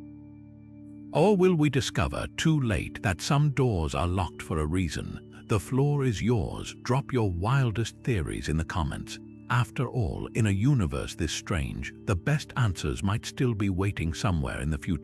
Or will we discover, too late, that some doors are locked for a reason? The floor is yours. Drop your wildest theories in the comments. After all, in a universe this strange, the best answers might still be waiting somewhere in the future.